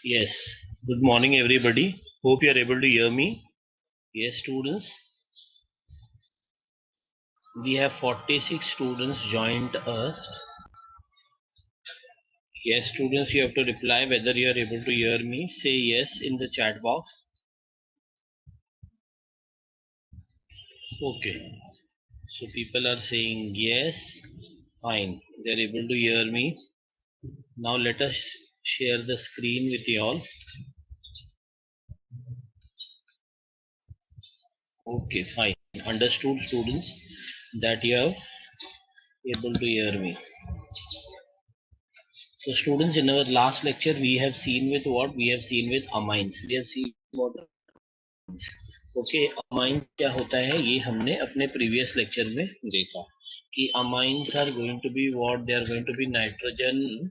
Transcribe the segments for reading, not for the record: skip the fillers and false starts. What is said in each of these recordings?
Yes, good morning everybody. Hope you are able to hear me. Yes, students, we have 46 students joined us. Yes, students, you have to reply whether you are able to hear me. Say yes in the chat box. Okay, so people are saying yes. Fine, they are able to hear me. Now let us share the screen with you all. Okay, fine. Understood, students, that you have able to hear me. So students, in our last lecture, we have seen with what? We have seen with amines. We have seen what? Okay, amines क्या होता है ये हमने अपने previous lecture में देखा कि amines are going to be what? They are going to be nitrogen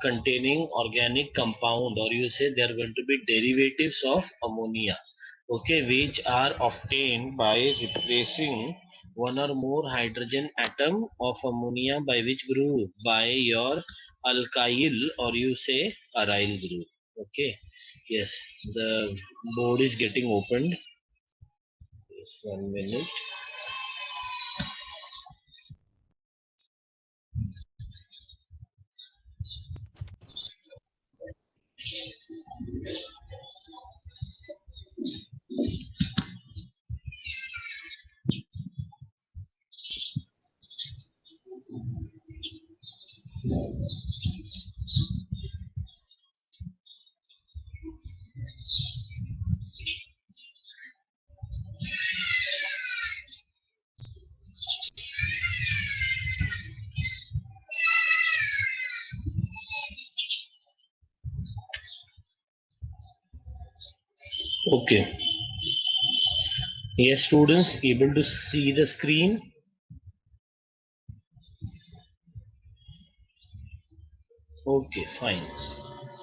containing organic compound, or you say they are going to be derivatives of ammonia. Okay, which are obtained by replacing one or more hydrogen atom of ammonia by which group? By your alkyl, or you say aryl group. Okay, yes, the board is getting opened. Yes, 1 minute. Okay. Yes, students, able to see the screen? Okay, fine.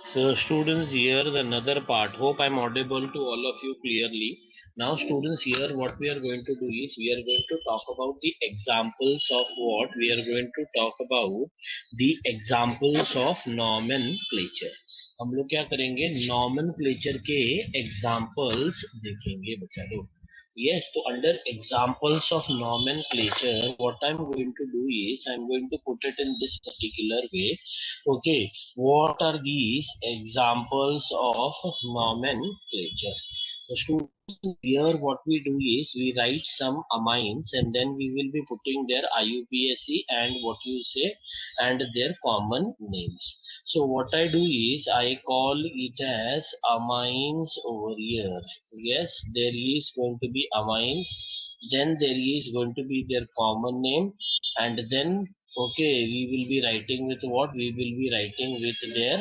So, students, here the another part. Hope I'm audible to all of you clearly. Now, students, here what we are going to do is we are going to talk about the examples of what? We are going to talk about the examples of nomenclature. हम लोग क्या करेंगे? nomenclature के examples देखेंगे बच्चा लोग. Yes, so under examples of nomenclature, what I'm going to do is I'm going to put it in this particular way. Okay, what are these examples of nomenclature? So students, here what we do is we write some amines and then we will be putting their IUPAC and what you say and their common names. So what I do is I call it as amines over here. Yes, there is going to be amines, then there is going to be their common name, and then okay, we will be writing with what? We will be writing with their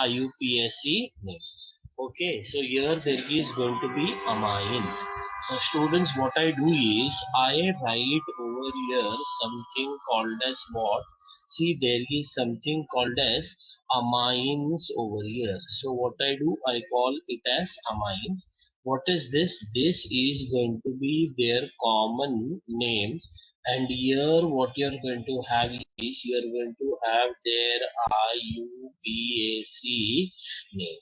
IUPAC name. Okay, so here there is going to be amines. Students, what I do is I write over here something called as what? See, there is something called as amines over here. So what I do, I call it as amines. What is this? This is going to be their common name. And here what you're going to have is you're going to have their IUPAC name.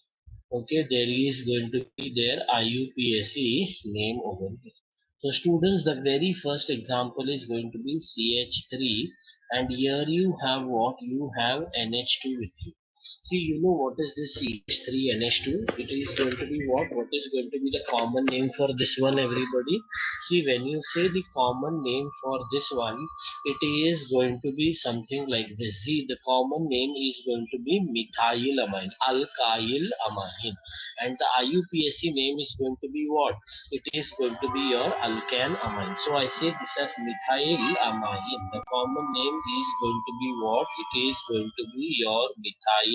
Okay, there is going to be their IUPAC name over here. So students, the very first example is going to be CH3, and here you have what? You have NH2 with you. See, you know what is this CH3 NH2? It is going to be what? What is going to be the common name for this one, everybody? See, when you say the common name for this one, it is going to be something like this. See, the common name is going to be methylamine, alkyl amine, and the IUPAC name is going to be what? It is going to be your alkane amine. So I say this as methyl amine. The common name is going to be what? It is going to be your methyl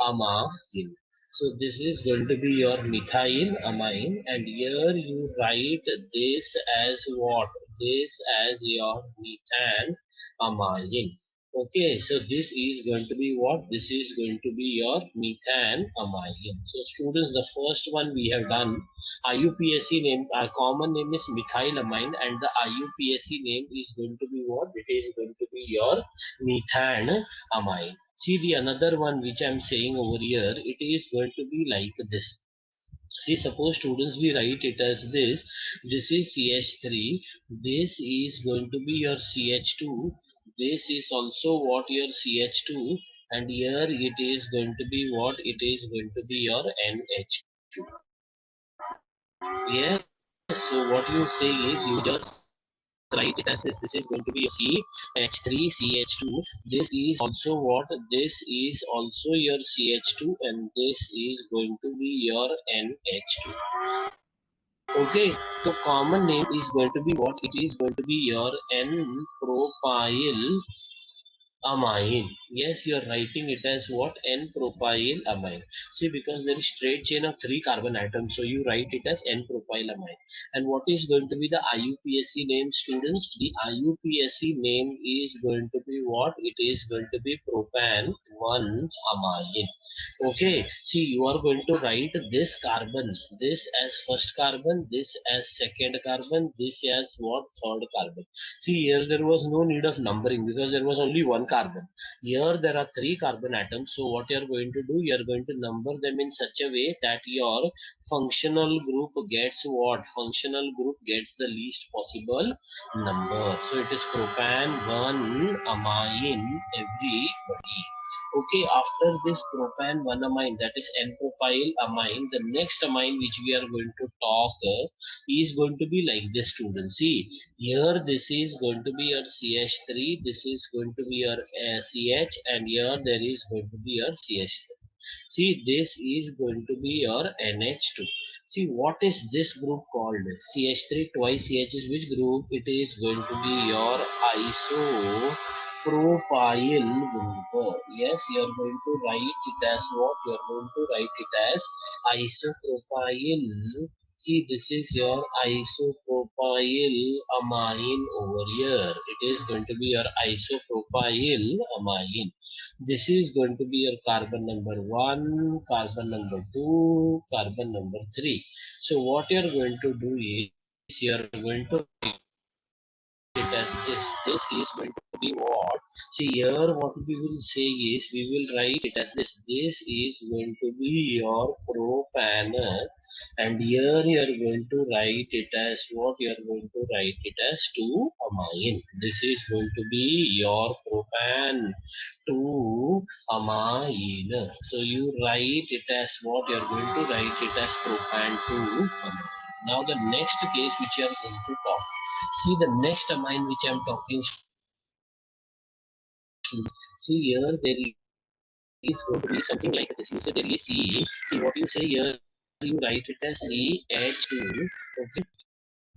amine. So this is going to be your methyl amine, and here you write this as what? This as your methane amine. Okay, so this is going to be what? This is going to be your methane amine. So students, the first one we have done, IUPAC name, our common name is methylamine, and the IUPAC name is going to be what? It is going to be your methane amine. See the another one which I'm saying over here, it is going to be like this. See, suppose students we write it as this. This is CH3. This is going to be your CH2. This is also what your CH2. And here it is going to be what? It is going to be your NH2. Yes. So what you say is you just write it as this. This is going to be your CH3, CH2. This is also what? This is also your CH2 and this is going to be your NH2. Okay, so common name is going to be what? It is going to be your N-propyl amine. Yes, you are writing it as what? N-propyl amine. See, because there is straight chain of 3 carbon atoms, so you write it as N-propyl amine. And what is going to be the IUPAC name, students? The IUPAC name is going to be what? It is going to be propan 1 amine. Okay, see, you are going to write this carbon, this as first carbon, this as second carbon, this as what? Third carbon. See, here there was no need of numbering because there was only one carbon. Here there are 3 carbon atoms. So what you are going to do? You are going to number them in such a way that your functional group gets what? Functional group gets the least possible number. So it is propan 1 amine everybody. Okay, after this propan 1 amine, that is N-propyl amine, the next amine which we are going to talk is going to be like this, students. See, here this is going to be your CH3, this is going to be your CH, and here there is going to be your CH3. See, this is going to be your NH2. See, what is this group called? CH3 twice CH is which group? It is going to be your isopropyl group. Yes, you are going to write it as what? You are going to write it as isopropyl. See, this is your isopropyl amine over here. It is going to be your isopropyl amine. This is going to be your carbon number 1, carbon number 2, carbon number 3. So what you are going to do is you are going to it as this. This is going to be what? See, here what we will say is we will write it as this. This is going to be your propanol, and here you are going to write it as what? You are going to write it as 2 amine. This is going to be your propan 2 amine. So you write it as what? You are going to write it as propan 2 amine. Now the next case which you are going to talk. See the next amine which I am talking. See here there is going to be something like this. You say there is C. See what you say here. You write it as CH2. Okay.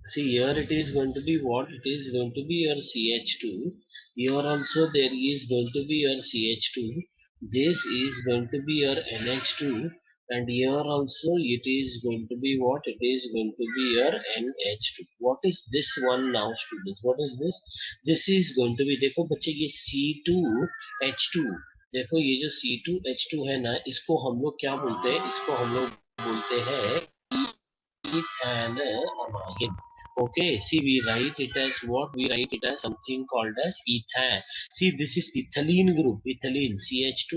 See here it is going to be what? It is going to be your CH2. Here also there is going to be your CH2. This is going to be your NH2. And here also it is going to be what? It is going to be your NH2. What is this one now, students? What is this? This is going to be, देखो बच्चे ये C2H2, देखो ये जो C2H2 है ना, इसको हम लोग क्या बोलते हैं? इसको हम लोग बोलते हैं ethanamide. Okay, see, we write it as what? We write it as something called as ethan. See, this is ethylene group. Ethylene CH2,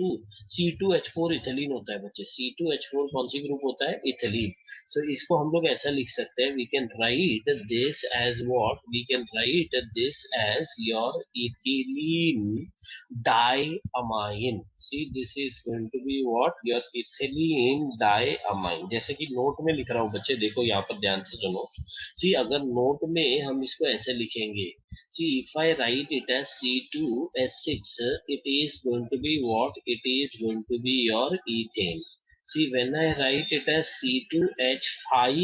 C2H4 ethylene होता है बच्चे. C2H4 कौन सी group होता है? Ethylene. So इसको हम लोग ऐसा लिख सकते हैं. We can write this as what? We can write this as your ethylene diamine. See, this is going to be what? Your ethylene diamine. जैसे कि नोट में लिख रहा हूँ बच्चे, देखो यहाँ पर ध्यान से सुनो. सी अगर नोट में हम इसको ऐसे लिखेंगे. See, if I write it as C2H6, it is going to be what? It is going to be your ethane. See, when I write it as C2H5,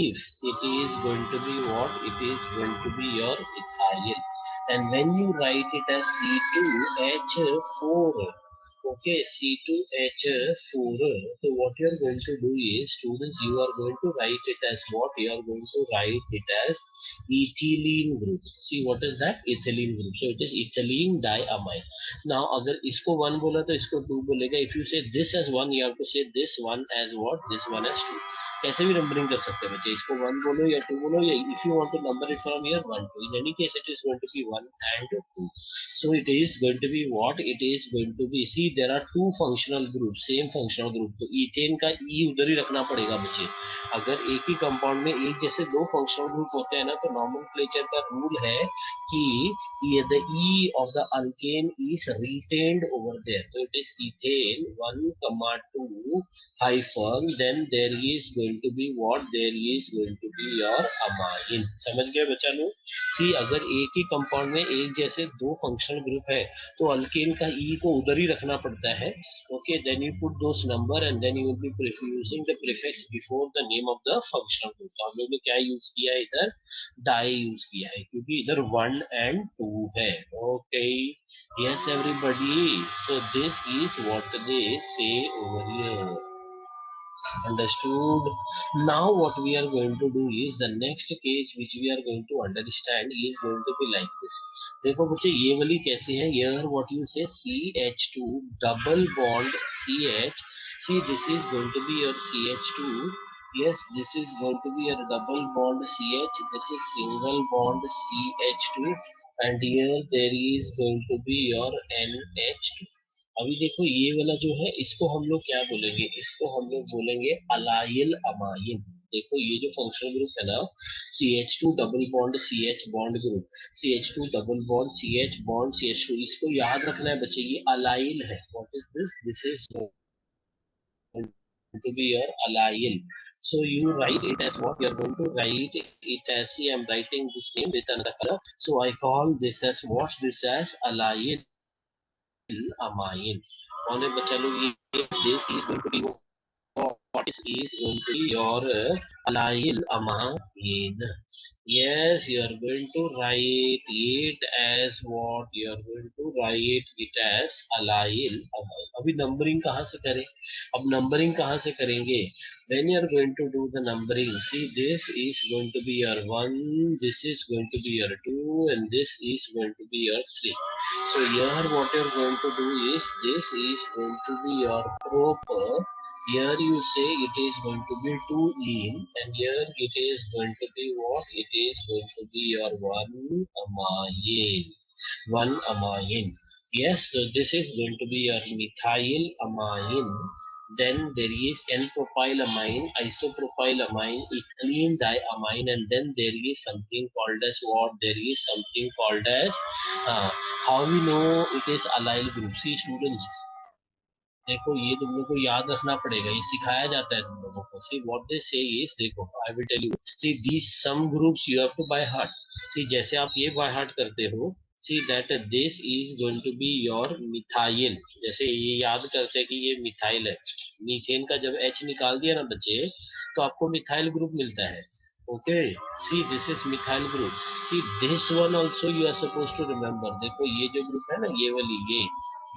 it is going to be what? It is going to be your ethyl. And when you write it as C2H4, okay, C2H4, so what you are going to do is, students, you are going to write it as what? You are going to write it as ethylene group. See, what is that? Ethylene group. So it is ethylene diamine. Now, अगर इसको 1 बोला तो इसको 2 बोलेगा. If you say this as 1, you have to say this one as what? This one as 2. कैसे भी numbering कर सकते हैं बच्चे, इसको 1 बोलो या 2 बोलो, या if you want to number it from here 1 2, in any case it is going to be 1 and 2. So it is going to be what it is going to be. See, there are two functional groups, same functional group, तो ethane का ई उधर ही रखना पड़ेगा बच्चे। अगर एक ही compound में एक जैसे दो फंक्शनल ग्रुप होते हैं ना, तो नॉमेनक्लेचर का रूल है कि ये the E of the alkane is retained over there, तो it is ethane 1 comma 2 hyphen, then there is going to be what, there is going to be your amine। समझ गए बच्चा लोग? सी अगर एक ही कंपाउंड में एक जैसे दो फंक्शनल ग्रुप है तो अल्केन का ई को उधर ही रखना पड़ता है। Okay, then you put those number and then you will be using the prefix before the name of the functional group. तो हम लोग ने क्या यूज किया है इधर, डाई यूज किया है, क्योंकि इधर 1 and 2 है। Okay, yes everybody, so this is what they say over here. Understood? Now what we are going to do is the next case which we are going to understand is going to be like this। देखो बच्चे ये वाली कैसी है, here what you say CH2 double bond CH, see this is going to be your CH2, yes this is going to be your double bond CH, this is single bond CH2, and here there is going to be your NH2। अभी देखो ये वाला जो है इसको हम लोग क्या बोलेंगे, इसको हम लोग बोलेंगे अलाइल अमाइन। देखो ये जो फंक्शनल ग्रुप है ना, CH2 double bond CH bond group, CH2 double bond CH bond CH2, इसको याद रखना है बच्चे, ये अलाइल है। What is this, this is to be your allyl। So you write it as what, you are going to write it as, see I am writing this name with another color, so I call this as what, this as allyl amine। और बच्चा लोग ये this is going to be what is going to be your allyl amine। Yes, you are going to write it as what, you are going to write it as allyl amine। अभी numbering कहाँ से करें, अब numbering कहाँ से करेंगे, when you are going to do the numbering, see this is going to be your 1, this is going to be your 2, and this is going to be your 3। So here what you are going to do is, this is going to be your proper, here you say it is going to be 2 in, and here it is going to be what, it is going to be your 1 amine, 1 amine। Yes, so this is going to be your methyl amine, then there is N-propylamine, isopropylamine, ethylene diamine, and then there is something called as what, there is something called as how we know it is allyl group। See students, देखो ये तुम लोग को याद रखना पड़ेगा, ये सिखाया जाता है तुम लोगों को। See what they say is, देखो I will tell you, see these some groups you have to by heart. See जैसे आप ये बाय हार्ट करते हो, see that this is going to be your methyl, जैसे ये याद करते हैं कि ये मिथाइल है, मीथेन का जब H निकाल दिया ना बच्चे तो आपको मिथाइल ग्रुप मिलता है। Okay, see this is methyl group. See this one also you are suppose to remember, देखो ये जो ग्रुप है ना, ये वाली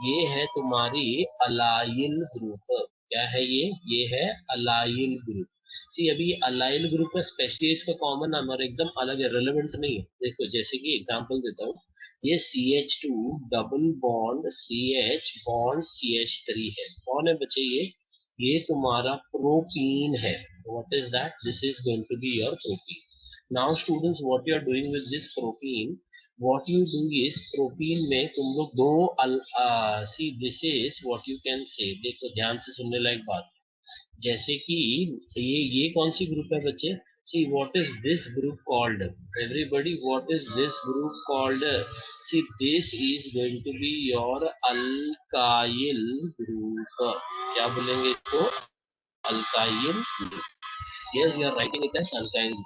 ये है तुम्हारी अलाइल ग्रुप। क्या है ये है अलाइल ग्रुप। सी अभी अलाइल ग्रुप है, स्पेशली इसका कॉमन नाम और एकदम अलग है, रेलेवेंट नहीं है। देखो जैसे कि एग्जांपल देता हूँ, ये CH2 double bond CH bond CH3 है, कौन है बच्चे ये तुम्हारा प्रोपीन है। What is that, this is going to be your propene. Now students what you are doing with this propene, what you do is protein में तुम लोग दो see this is what you can say, देखो ध्यान से सुनने लायक बात, जैसे कि ये कौन सी ग्रुप है बच्चे, see what is this group called, everybody what is this group called, see this is going to be your alkyl group. क्या बोलेंगे इसको, alkyl group. Yes you are writing it as alkyl.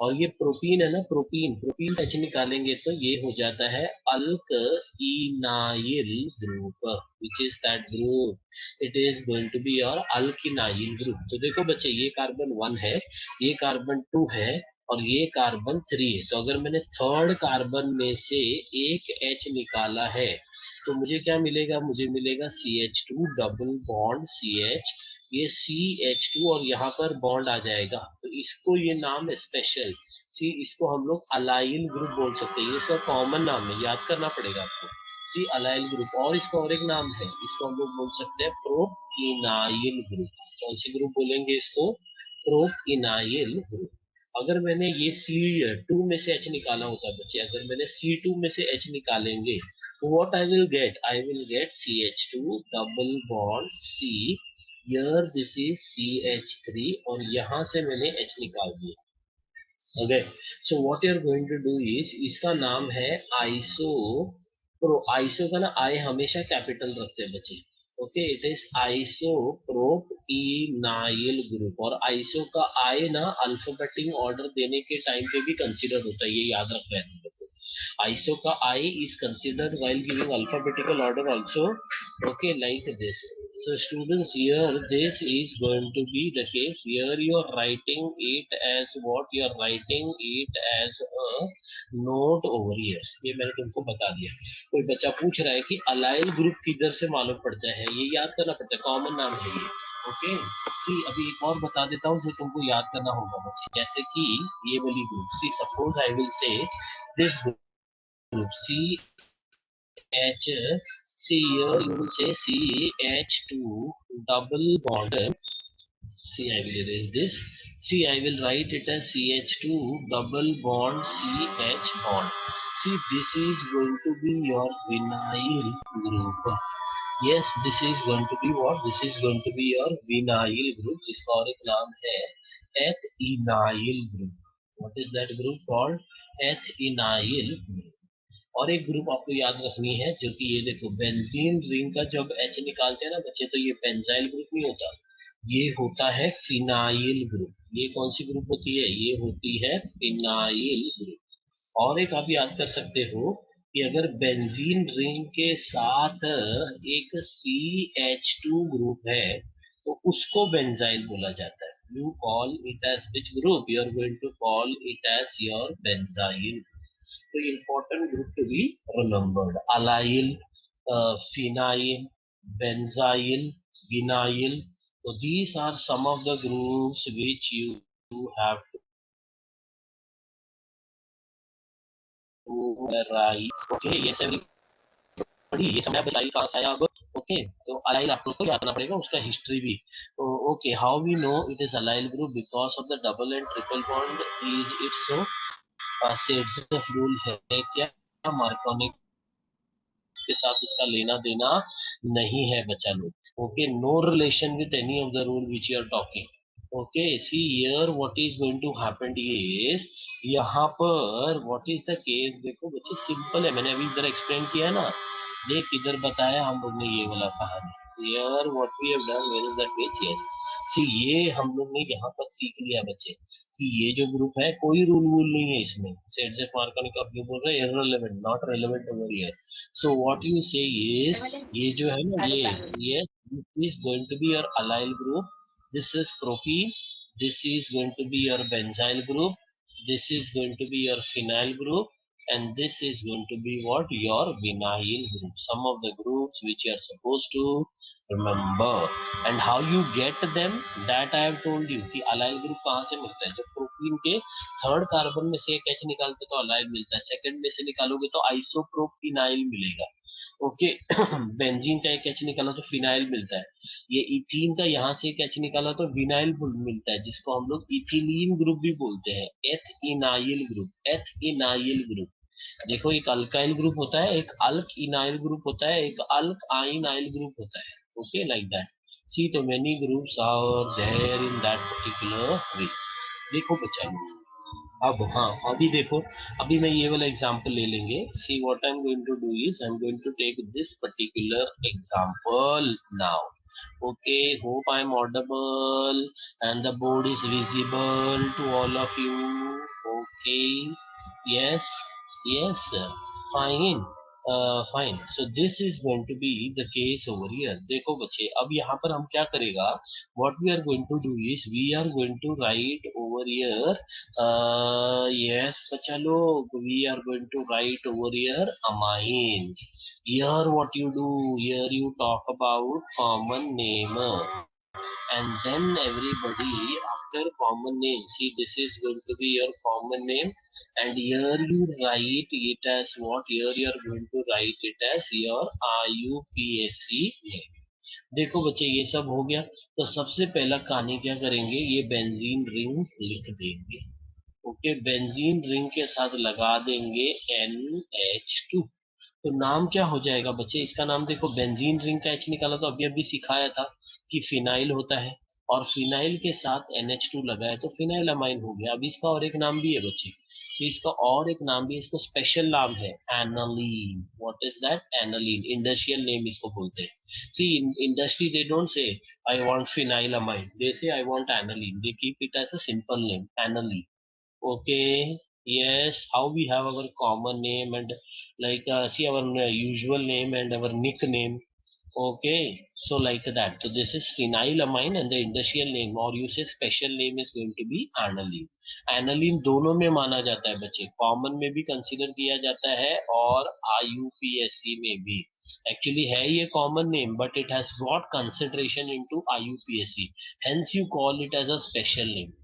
और ये protein है ना, protein protein H निकालेंगे तो ये हो जाता है alkynyl group, which is that group, it is going to be your alkynyl group. तो देखो बच्चे ये कार्बन 1 है, ये कार्बन 2 है, और ये कार्बन 3 है। तो अगर मैंने थर्ड कार्बन में से एक H निकाला है तो मुझे क्या मिलेगा, मुझे मिलेगा CH2 डबल बॉन्ड CH, ये CH2 और यहाँ पर बॉन्ड आ जाएगा, तो इसको ये नाम है स्पेशल, सी इसको हम लोग अलाइल ग्रुप बोल सकते हैं। ये इसका कॉमन नाम है, याद करना पड़ेगा आपको, सी अलाइल ग्रुप। और इसका और एक नाम है, इसको हम लोग बोल सकते हैं प्रोपीनाइल ग्रुप। कौन सी ग्रुप बोलेंगे इसको, प्रोपिनाइल ग्रुप। अगर मैंने ये C2 में से H निकाला होता है बच्चे, अगर मैंने C2 में से H निकालेंगे तो what I will get CH2 double bond C, here this is CH3 और यहाँ से मैंने H निकाल दिया। Okay, so what you are going to do is, इसका नाम है आइसो प्रो। आइसो का ना आई हमेशा कैपिटल रखते हैं बच्चे। Okay, it is isopropenyl group. और आइसो का आई ना अल्फाबेटिक ऑर्डर देने के टाइम पे भी कंसीडर होता है, ये याद रखना है तुम लोग को। ISO का I is considered while giving alphabetical order also. Okay, like this. So students, here this is going to be the case. Here you are writing it as what? You are writing it as a note over here. ये मैंने तुमको बता दिया। कोई बच्चा पूछ रहा है कि अलाइल ग्रुप किधर से मालूम पड़ता है, ये याद करना पड़ता है, कॉमन नाम है ये। ओके, सी अभी एक और बता देता हूँ जो तुमको याद करना होगा बच्चे, जैसे कि ये वाली group C, suppose I will say this group CH, see here you will say CH2 double bond. See, I will erase this. See, I will write it as CH2 double bond CH bond. See, this is going to be your vinyl group. Yes, this is going to be what? This is going to be your vinyl group, जिसका और एक नाम है ethynyl group. What is that group called? Ethynyl group. और एक group आपको याद रखनी है, जो कि ये देखो बेंजीन रिंग का जब H निकालते हैं ना बच्चे, तो ये बेंजाइल ग्रुप नहीं होता, ये होता है फिनाइल ग्रुप। ये कौन सी ग्रुप होती है? ये होती है फिनाइल ग्रुप। और एक आप याद कर सकते हो कि अगर बेंजीन रिंग के साथ एक CH2 ग्रुप है तो उसको बेंजाइल बोला जाता है। You call it as which group? You are going to call it as your benzyl. So important group to be remembered: allyl, phenyl, benzyl, vinyl. So these are some of the groups which you have to memorize. Okay, yes everybody, ये समय अब allyl कहाँ से आया अब? Okay, तो allyl आप लोग को याद करना पड़ेगा, उसका हिस्ट्री भी। Okay, how we know it is allyl group? Because of the double and triple bond is it's sets rule है क्या? मार्कोनिक के साथ इसका लेना देना नहीं है बच्चा लोग। Okay, no relation with any of the rule which you are talking. Okay, see here what is going to happen is, यहाँ पर व्हाट इज द केस, देखो बच्चे सिंपल है, मैंने अभी इधर एक्सप्लेन किया है ना, देख इधर बताया हम लोग ने ये वाला कहानी। Here what we have done, where is that page? Yes, see ये हम लोग ने यहाँ पर सीख लिया बच्चे कि ये जो ग्रुप है कोई रूल वूल नहीं है इसमें। सेट से मार्कोनिक आप जो बोल रहे हैं irrelevant, not relevant over here. So what you say is, ये जो है ना ये is going to be your allyl group. This is propene. This is going to be your benzyl group. This is going to be your phenyl group. And this is going to be what? Your vinyl group. Some of the groups which you are supposed to remember. And how you get them, that I have told you कि allyl group कहाँ से मिलता है? जब propene के third carbon में से एक H निकालते तो अलाइल मिलता है, सेकंड में से निकालोगे तो आइसोप्रोपिनाइल मिलेगा। ओके, बेंजीन का एक H निकाला तो फिनाइल मिलता है, ये इथीन का यहाँ से एक H निकाला तो विनाइल मिलता है, जिसको हम लोग इथिलीन ग्रुप भी बोलते हैं, एथिनाइल ग्रुप, एथिनाइल ग्रुप। देखो एक अल्काइल ग्रुप होता है, एक अल्क इनाइल ग्रुप होता है, एक अल्क आइनाइल ग्रुप होता है। Okay, like that. सी तो many groups are there in that particular way. देखो बच्चा, अब हाँ अभी देखो, अभी मैं ये वाला एग्जांपल ले लेंगे। See what I am going to do is, I am going to take this particular example now. Okay, hope I am audible and the board is visible to all of you. Okay, yes, yes, fine, fine. So this is going to be the case over here. देखो बच्चे, अब यहाँ पर हम क्या करेगा? What we are going to do is we are going to write over here. Yes, बच्चा लोग, we are going to write over here amines. Here what you do? Here you talk about common name. And then everybody after common name, see this is going to be your common name, and here you write it as what? Here you are going to write it as your IUPAC name. देखो बच्चे ये सब हो गया, तो सबसे पहला कहानी क्या करेंगे, ये बेंजीन रिंग लिख देंगे। ओके, बेंजीन रिंग के साथ लगा देंगे NH2। तो नाम क्या हो जाएगा बच्चे इसका, नाम देखो बेंजीन रिंग का एच निकाला तो अभी अभी सिखाया था कि फिनाइल होता है, और फिनाइल के साथ NH2 लगा है तो फिनाइल अमाइन हो गया। अब इसका और एक नाम भी है बच्चे, तो इसका और एक नाम भी है, इसको स्पेशल नाम है aniline. What is that, aniline, industrial name इसको बोलते हैं। See in industry they don't say I want phenyl amine, they say I want aniline, they keep it as a simple name aniline. Okay, yes, how we have our common name and like see our usual name and our nickname. Okay, so like that. So this is phenylamine and the industrial name or you say special name is going to be aniline. Aniline दोनों में माना जाता है बच्चे, common में भी consider किया जाता है और IUPAC में भी। एक्चुअली है ये common name but it has brought consideration into IUPAC, hence you call it as a special name।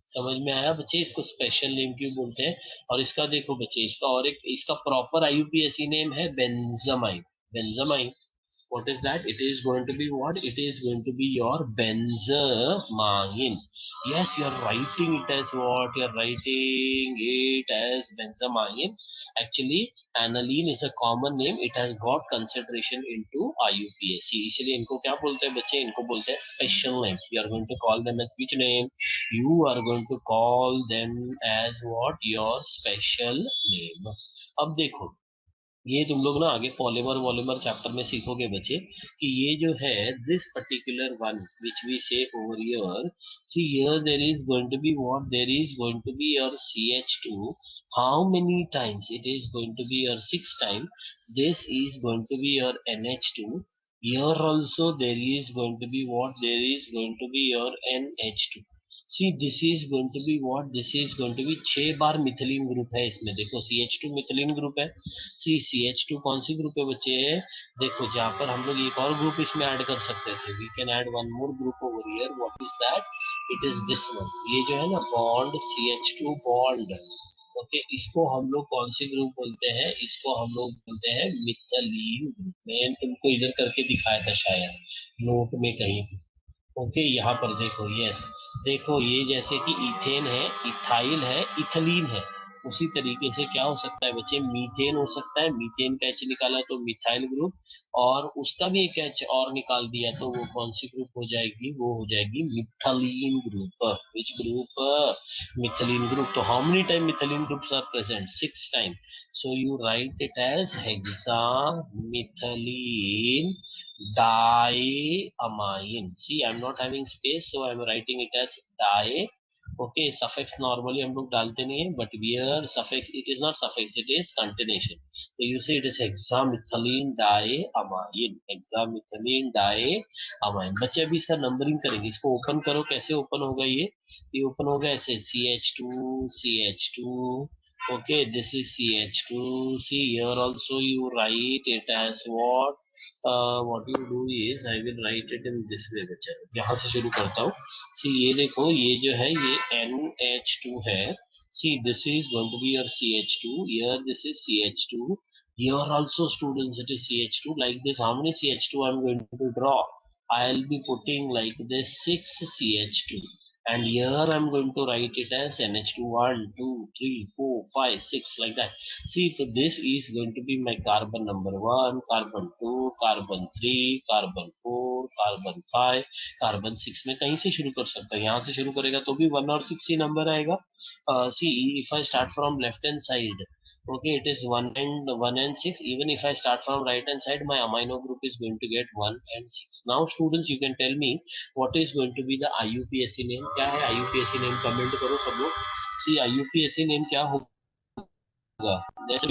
समझ में आया बच्चे, इसको स्पेशल नेम क्यों बोलते हैं। और इसका देखो बच्चे, इसका और एक इसका प्रॉपर IUPAC नेम है बेंजामाइन। बेंजामाइन, what is that, it is going to be what, it is going to be your benzamine। Yes, you're writing it as what, you're writing it as benzamine। Actually aniline is a common name, it has got consideration into IUPAC, इसलिए इनको क्या बोलते हैं बच्चे, इनको बोलते हैं special name. You are going to call them as which name, you are going to call them as what, your special name। अब देखो, ये तुम लोग ना आगे पॉलीमर वॉलीमर चैप्टर में सीखोगे बच्चे कि ये जो है this particular one which we say over here, see here there is going to be what, there is going to be your CH2। How many times, it is going to be your 6 time. This is going to be your NH2। here also there is going to be what, there is going to be your NH2। See this is going to be what, this is going to be 6 बार methylene group है इसमें, देखो CH2 methylene group है। सी CH2 कौन सी group है बच्चे, देखो जहां पर हम लोग एक और ग्रुप इसमें ऐड कर सकते थे, we can add one more group over here, what is that, it is this one, ये जो है ना बॉन्ड CH2 बॉन्ड। ओके, इसको हम लोग कौन सी ग्रुप बोलते हैं, इसको हम लोग बोलते हैं मिथलीन ग्रुप। मैंने तुमको इधर करके दिखाया था शायद नोट में कहीं। ओके, यहाँ पर देखो, यस, देखो ये जैसे कि इथेन है, इथाइल है, इथलीन है, उसी तरीके से क्या हो सकता है बच्चे, मीथेन हो सकता है। मीथेन का एच निकाला तो मिथाइल ग्रुप, और उसका भी एक एच और निकाल दिया तो वो कौन सी ग्रुप हो जाएगी, वो हो जाएगी methylene group. Which group, methylene group. तो how many time methylene groups are present, 6 time. So you write it as hexamethylene diamine। See, I'm not having space, so I'm writing it as di। Okay, suffix normally हम लोग डालते नहीं है, but here suffix, it is not suffix, it is continuation। So you say it is hexamethylene diamine, hexamethylene diamine। बच्चे अभी इसका numbering करेंगे, इसको ओपन करो, कैसे ओपन होगा ये ओपन होगा ऐसे CH2 CH2। Okay, this is CH2। See here also you write it as what you do is I will write it in this way बच्चा, यहाँ से शुरू करता हूँ। सी ये देखो, ये जो है ये NH2 है। See this is going to be your CH2, here this is CH2, here also students it is CH2, like this how many CH2 I'm going to draw, I'll be putting like this 6 CH2, and here I'm going to write it as NH2, 1 2 3 4 5 6 like that। See, so this is going to be my carbon number 1, carbon 2, carbon 3, carbon 4, carbon 5, carbon 6 में कहीं से शुरू कर सकता है, यहाँ से शुरू करेगा तो भी 1 और 6 ही नंबर आएगा। See, if I start from left hand side, okay, it is 1 and 6। Even if I start from right hand side, my amino group is going to get 1 and 6। Now, students, you can tell me what is going to be the IUPAC name। क्या है IUPAC name, comment करो सब लोग। See, IUPAC name क्या होगा, जैसे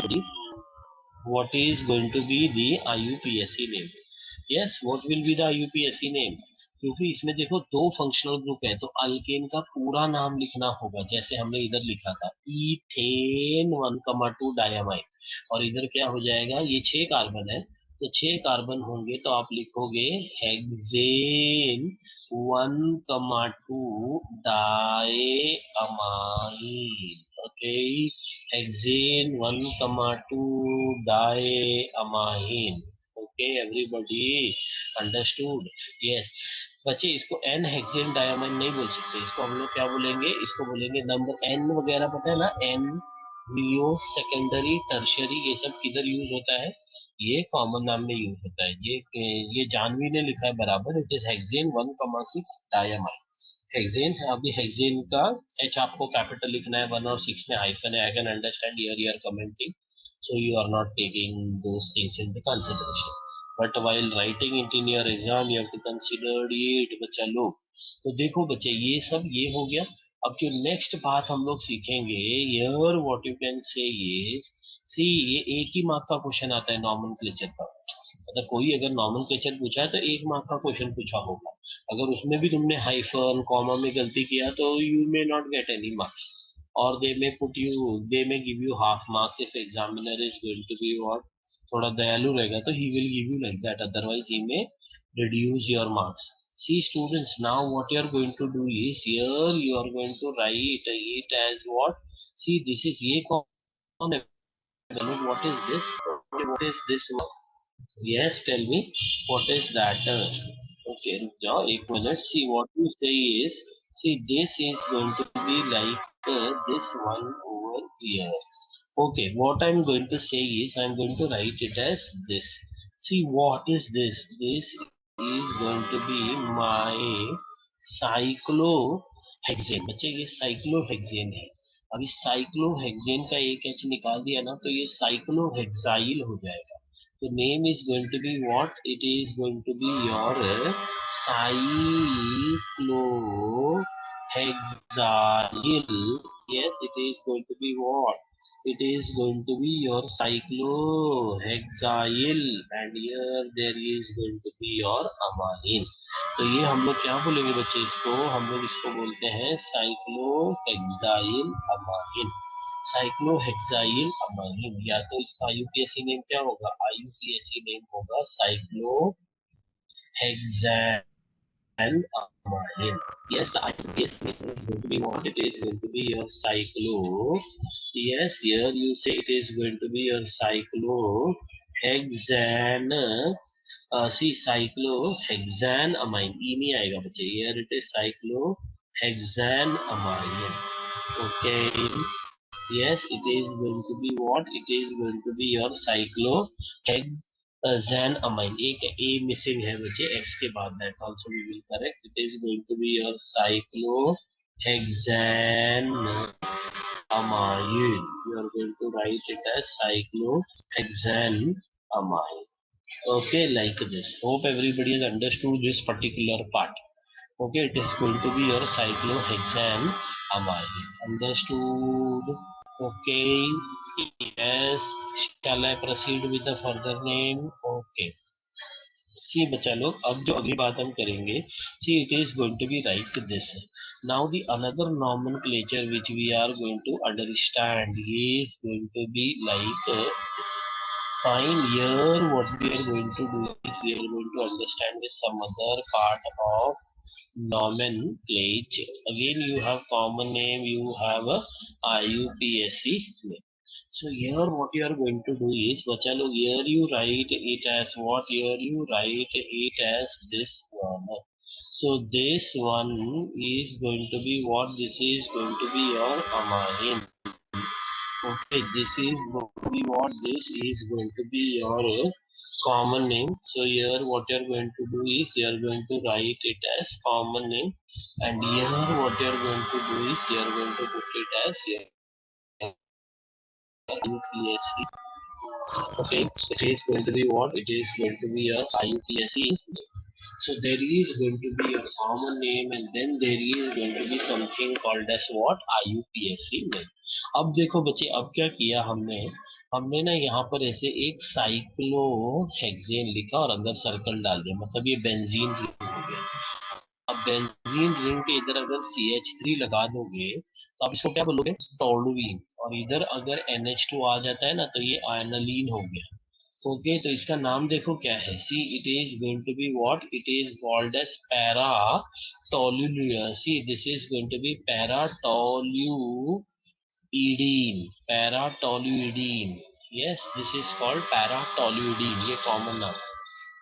what is going to be the IUPAC name। yes, what will be the IUPAC name, क्योंकि इसमें देखो दो फंक्शनल ग्रुप है, तो अल्केन का पूरा नाम लिखना होगा, जैसे हमने इधर लिखा था इथेन 1,2 डायामाइन, और इधर क्या हो जाएगा, ये 6 कार्बन है, तो 6 कार्बन होंगे तो आप लिखोगे hexane 1,2 di amine. Okay, hexane 1,2 di amine. Okay everybody understood? Yes बच्चे, इसको एन हेक्सेन डायमंड नहीं बोल सकते, इसको हम लोग क्या बोलेंगे, इसको बोलेंगे नंबर एन वगैरह, पता है ना, एन वीओ सेकेंडरी टर्शियरी ये सब किधर यूज होता है, ये कॉमन नाम में यूज होता है। ये जानवी ने लिखा है बराबर, इट इज हेक्सेन 1,6 डायमाइड। हेक्सेन, अभी हेक्सेन का एच आपको कैपिटल लिखना है, 1 और 6 में हाइफन है, I can understand year year commenting, so you are not taking those things into consideration, but while writing it in your exam you have to consider it बच्चा लोग। तो देखो बच्चे, ये सब ये हो गया। अब जो नेक्स्ट बात हम लोग सीखेंगे, here what you can say is, सी ये एक ही मार्क का क्वेश्चन आता है नॉमेनक्लेचर का, मतलब कोई अगर नॉमेनक्लेचर पूछा है तो 1 मार्क का क्वेश्चन पूछा होगा, अगर उसमें भी तुमने हाइफन कॉमा में गलती किया तो you may not get any marks, or they may give you half marks if examiner is going to be what, थोड़ा दयालु रहेगा तो he will give you like that, otherwise he may reduce your marks. See students, now what you are going to do is, here you are going to write it as what, see this is ये कौन है, what is this, what is this one? Yes, tell me what is that? Okay, रुक जाओ एक minute, see what you say is, see this is going to be like this one over here. Okay, what I'm going to say is, I'm going to write it as this. See what is this? This is going to be my cyclohexane। बच्चे ये cyclohexane है, अभी cyclohexane का एक H निकाल दिया ना तो ये साइक्लोहेक्साइल हो जाएगा। तो name is going to be what, it is going to be your cyclohexyl. yes it is going to be what, it is going to be your cyclohexyl, and here there is going to be your amine। तो ये हम लोग क्या बोलेंगे बच्चे, इसको हम लोग इसको बोलते हैं साइक्लोहेक्साइल अमाइन। साइक्लोहेक्साइल अमाइन, या तो इसका आईयूपीएसी नेम क्या होगा, आईयूपीएसी नेम होगा cyclohexyl amine। Yes, the IUPAC name is going to be what, it is going to be your cyclo, yes here you say it is going to be your cyclohexan, see cyclohexan amine, ई नहीं आएगा बच्चे, here it is cyclohexan amine। okay, yes it is going to be what, it is going to be your cyclohexan amine, एक ए missing है बच्चे X के बाद, that also we will correct, it is going to be your cyclohexan amine, you are going to write it as cyclohexan amine। okay, like this, hope everybody has understood this particular part। okay, it is going to be your cyclohexan amine, understood? okay, yes, shall I proceed with the further name? okay, see बच्चा लोग, अब जो अगली बात हम करेंगे, see it is going to be right this, now the another nomenclature which we are going to understand is going to be like this। fine, here what we are going to do is, we are going to understand this some other part of nomenclature, again you have common name, you have a IUPAC name। so here what you are going to do is, bacha log, here you write it as what, here you write it as this one। so this one is going to be what, this is going to be your amine। okay, this is going to be what, this is going to be your common name। so here what you are going to do is, you are going to write it as common name, and here what you are going to do is, you are going to put it as your IUPAC। okay, it is going to be what, it is going to be your IUPAC। so there is going to be a common name, and then there is going to be something called as what, IUPAC name। अब देखो बच्चे, अब क्या किया हमने, हमने ना यहाँ पर ऐसे एक साइक्लोहेक्सेन लिखा और अंदर सर्कल डाल दिया, मतलब ये बेंजीन रिंग हो गया। अब बेंजीन रिंग के इधर अगर CH3 लगा दोगे तो आप इसको क्या बोलोगे, टोलुइन, और इधर अगर NH2 आ जाता है ना तो ये आयनलीन हो गया। ओके, तो इसका नाम देखो क्या है, see it is going to be what, it is called as para toluene. See this is going to be para toluidine, para toluidine. Yes, this is called para toluidine, ये कॉमन नाम।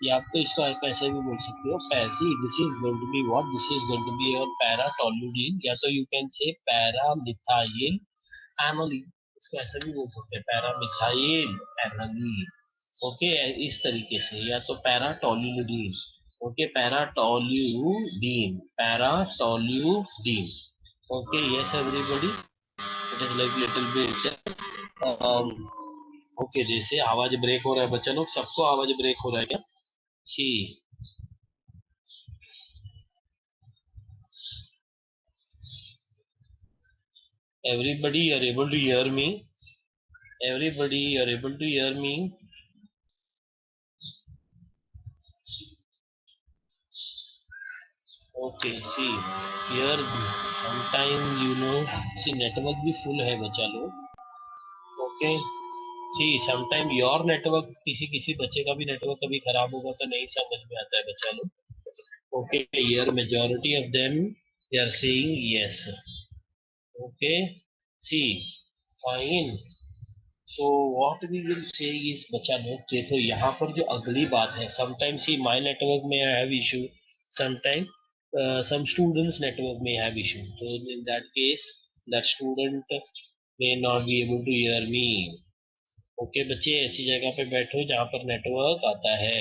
या आप तो इसको आप ऐसे भी बोल सकते हो पैसी, this is going to be what, this is going to be your para toluidine, या तो you can say para methyl aniline, इसको ऐसे भी बोल सकते हैं पैरा मिथाइल एनोली। ओके, इस तरीके से, या तो para toluidine. Okay, para toluidine, para toluidine. Okay, yes everybody, it is like little bit. Okay, जैसे आवाज ब्रेक हो रहा है बच्चा लोग, सबको आवाज ब्रेक हो रहा है क्या? सी, everybody you are able to hear me? Everybody you are able to hear me? Okay, see here sometime you know, see network भी full है बच्चा लोग। Okay, see sometime your network, किसी किसी बच्चे का भी नेटवर्क कभी खराब होगा तो नहीं समझ में आता है बच्चा लोग। Okay, here majority of them they are saying yes. Okay, see fine. So what we will say is बच्चा लोग, देखो यहाँ पर जो अगली बात है, समटाइम्स सी माय नेटवर्क में have issue, sometime some students network may have issue, so in that case that student may not be able to hear me। Okay बच्चे, ऐसी जगह पे बैठो जहाँ पर नेटवर्क आता है।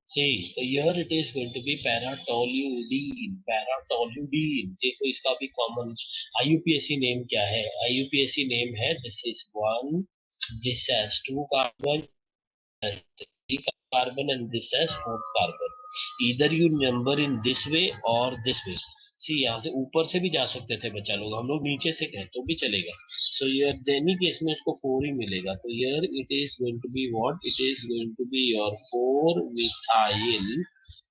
सी, तो here it is going to be para toluidine, para toluidine. देखो इसका भी कॉमन आईयूपीएसी नेम क्या है? आईयूपीएसी नेम है this is one, this has two carbon, three carbon, and this has fourth carbon। either you number in this way or this way। सी, यहाँ से ऊपर से भी जा सकते थे बच्चा लोग, हम लोग नीचे से कहें तो भी चलेगा। सो यर देनी केस में उसको 4 ही मिलेगा, तो here it is going to be what, it is going to be your 4 methyl,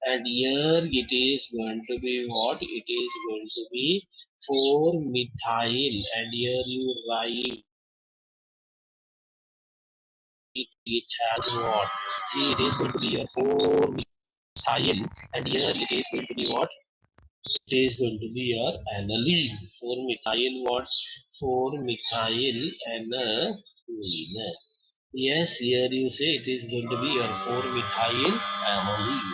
and here it is going to be what, it is going to be 4 methyl, and here you write it has what, see it is going to be a 4 methyl, and here it is going to be what, it is going to be your aniline, 4 methyl what, 4 methyl aniline। yes, here you say it is going to be your 4 methyl aniline।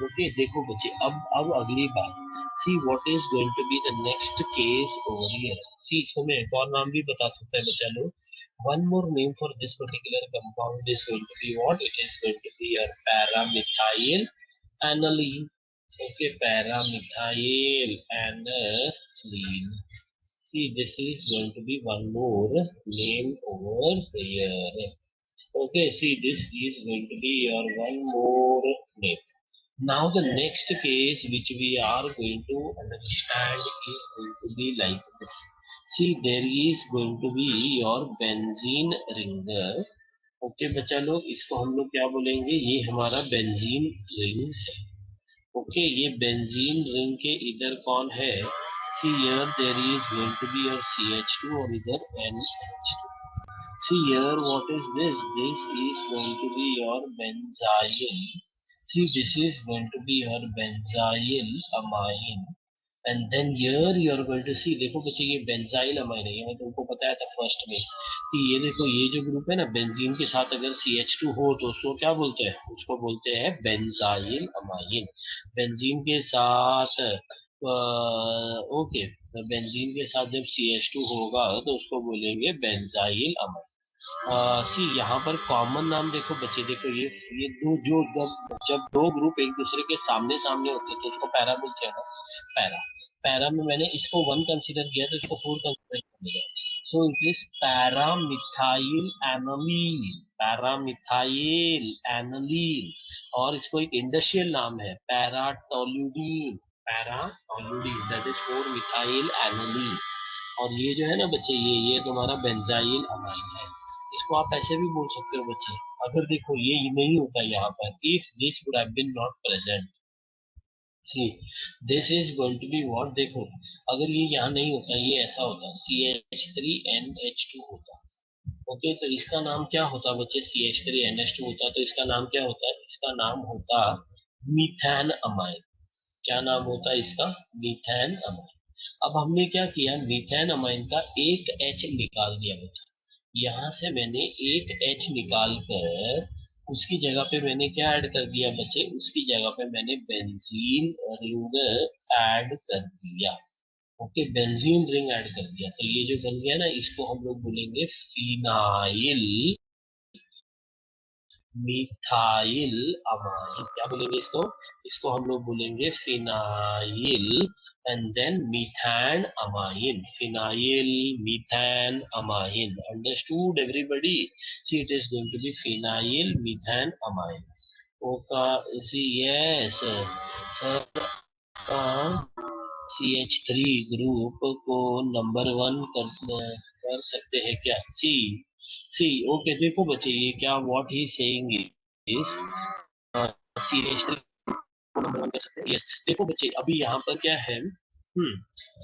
Okay, देखो बच्चे, अब अगली बात, see what is going to be the next case over here. See, इसको मैं एक और नाम भी बता सकता है बच्चा लोग, one more name for this particular compound is going to be what, it is going to be your para methyl aniline। Okay, para methyl aniline। see this is going to be one more name over here। okay, see this is going to be your one more name। now the next case which we are going to understand is going to be like this। see, there is going to be your benzene ring। Okay बच्चा लोग, इसको हम लोग क्या बोलेंगे, ये हमारा benzene ring है। ओके, ये बेंजीन रिंग के इधर कौन है? See here there is going to be your CH2 और इधर NH2। See here what is this, this is going to be your benzyl. See, this is going to be your benzyl amine. And then here you are going to see, देखो बच्चे ये benzyl amine है, ये मैं तुमको बताया था first में कि ये देखो, ये जो ग्रुप है ना बेंजीन के साथ अगर CH2 हो तो उसको क्या बोलते हैं, उसको बोलते हैं बेंजाइल अमाइन। बेंजीन के साथ ओके, बेंजीन के साथ जब CH2 होगा तो उसको बोलेंगे बेंजाइल अमाइन। सी, यहाँ पर कॉमन नाम देखो बच्चे, देखो ये दो जो, जब जब दो ग्रुप एक दूसरे के सामने सामने होते हैं तो उसको पैरा बोलते हैं ना, पैरा। पैरा में मैंने इसको 1 कंसीडर किया तो इसको 4 कंसीडर करेगा। So it is para methyl aniline, para methyl aniline. और इसको एक इंडस्ट्रियल नाम है para toluidine, para toluidine, that is 4 methyl aniline. और ये जो है ना बच्चे, ये तुम्हारा बेंजाइल अमाइन है। इसको आप ऐसे भी बोल सकते हो बच्चे, अगर देखो ये नहीं होता यहाँ पर, if this would have been not present, see this is going to be what, देखो अगर ये यहाँ नहीं होता, ये ऐसा होता CH3NH2 होता। ओके, तो इसका नाम क्या होता बच्चे, CH3NH2 होता तो इसका नाम क्या होता, इसका नाम होता मीथेन अमाइन। क्या नाम होता है इसका, मीथेन अमाइन। अब हमने क्या किया, मीथेन अमाइन का एक H निकाल दिया बच्चा, यहाँ से मैंने एक H निकाल कर उसकी जगह पे मैंने क्या ऐड कर दिया बच्चे, उसकी जगह पे मैंने बेंजीन रिंग ऐड कर दिया। ओके, बेंजीन रिंग ऐड कर दिया, तो ये जो बन गया ना, इसको हम लोग बोलेंगे फिनाइल मिथाइल अमाइन। क्या बोलेंगे इसको? इसको हम लोग बोलेंगे phenyl and then methane amine. Phenyl methane amine, understood everybody? See it is going to be phenyl methane amine. Okay, see yes sir. CH3 group को नंबर वन कर सकते हैं क्या? सी सी ओके, देखो बच्चे, ये क्या what he saying is CH3 को नंबर वन कर सकते हैं। यस, देखो बच्चे, अभी यहाँ पर क्या है,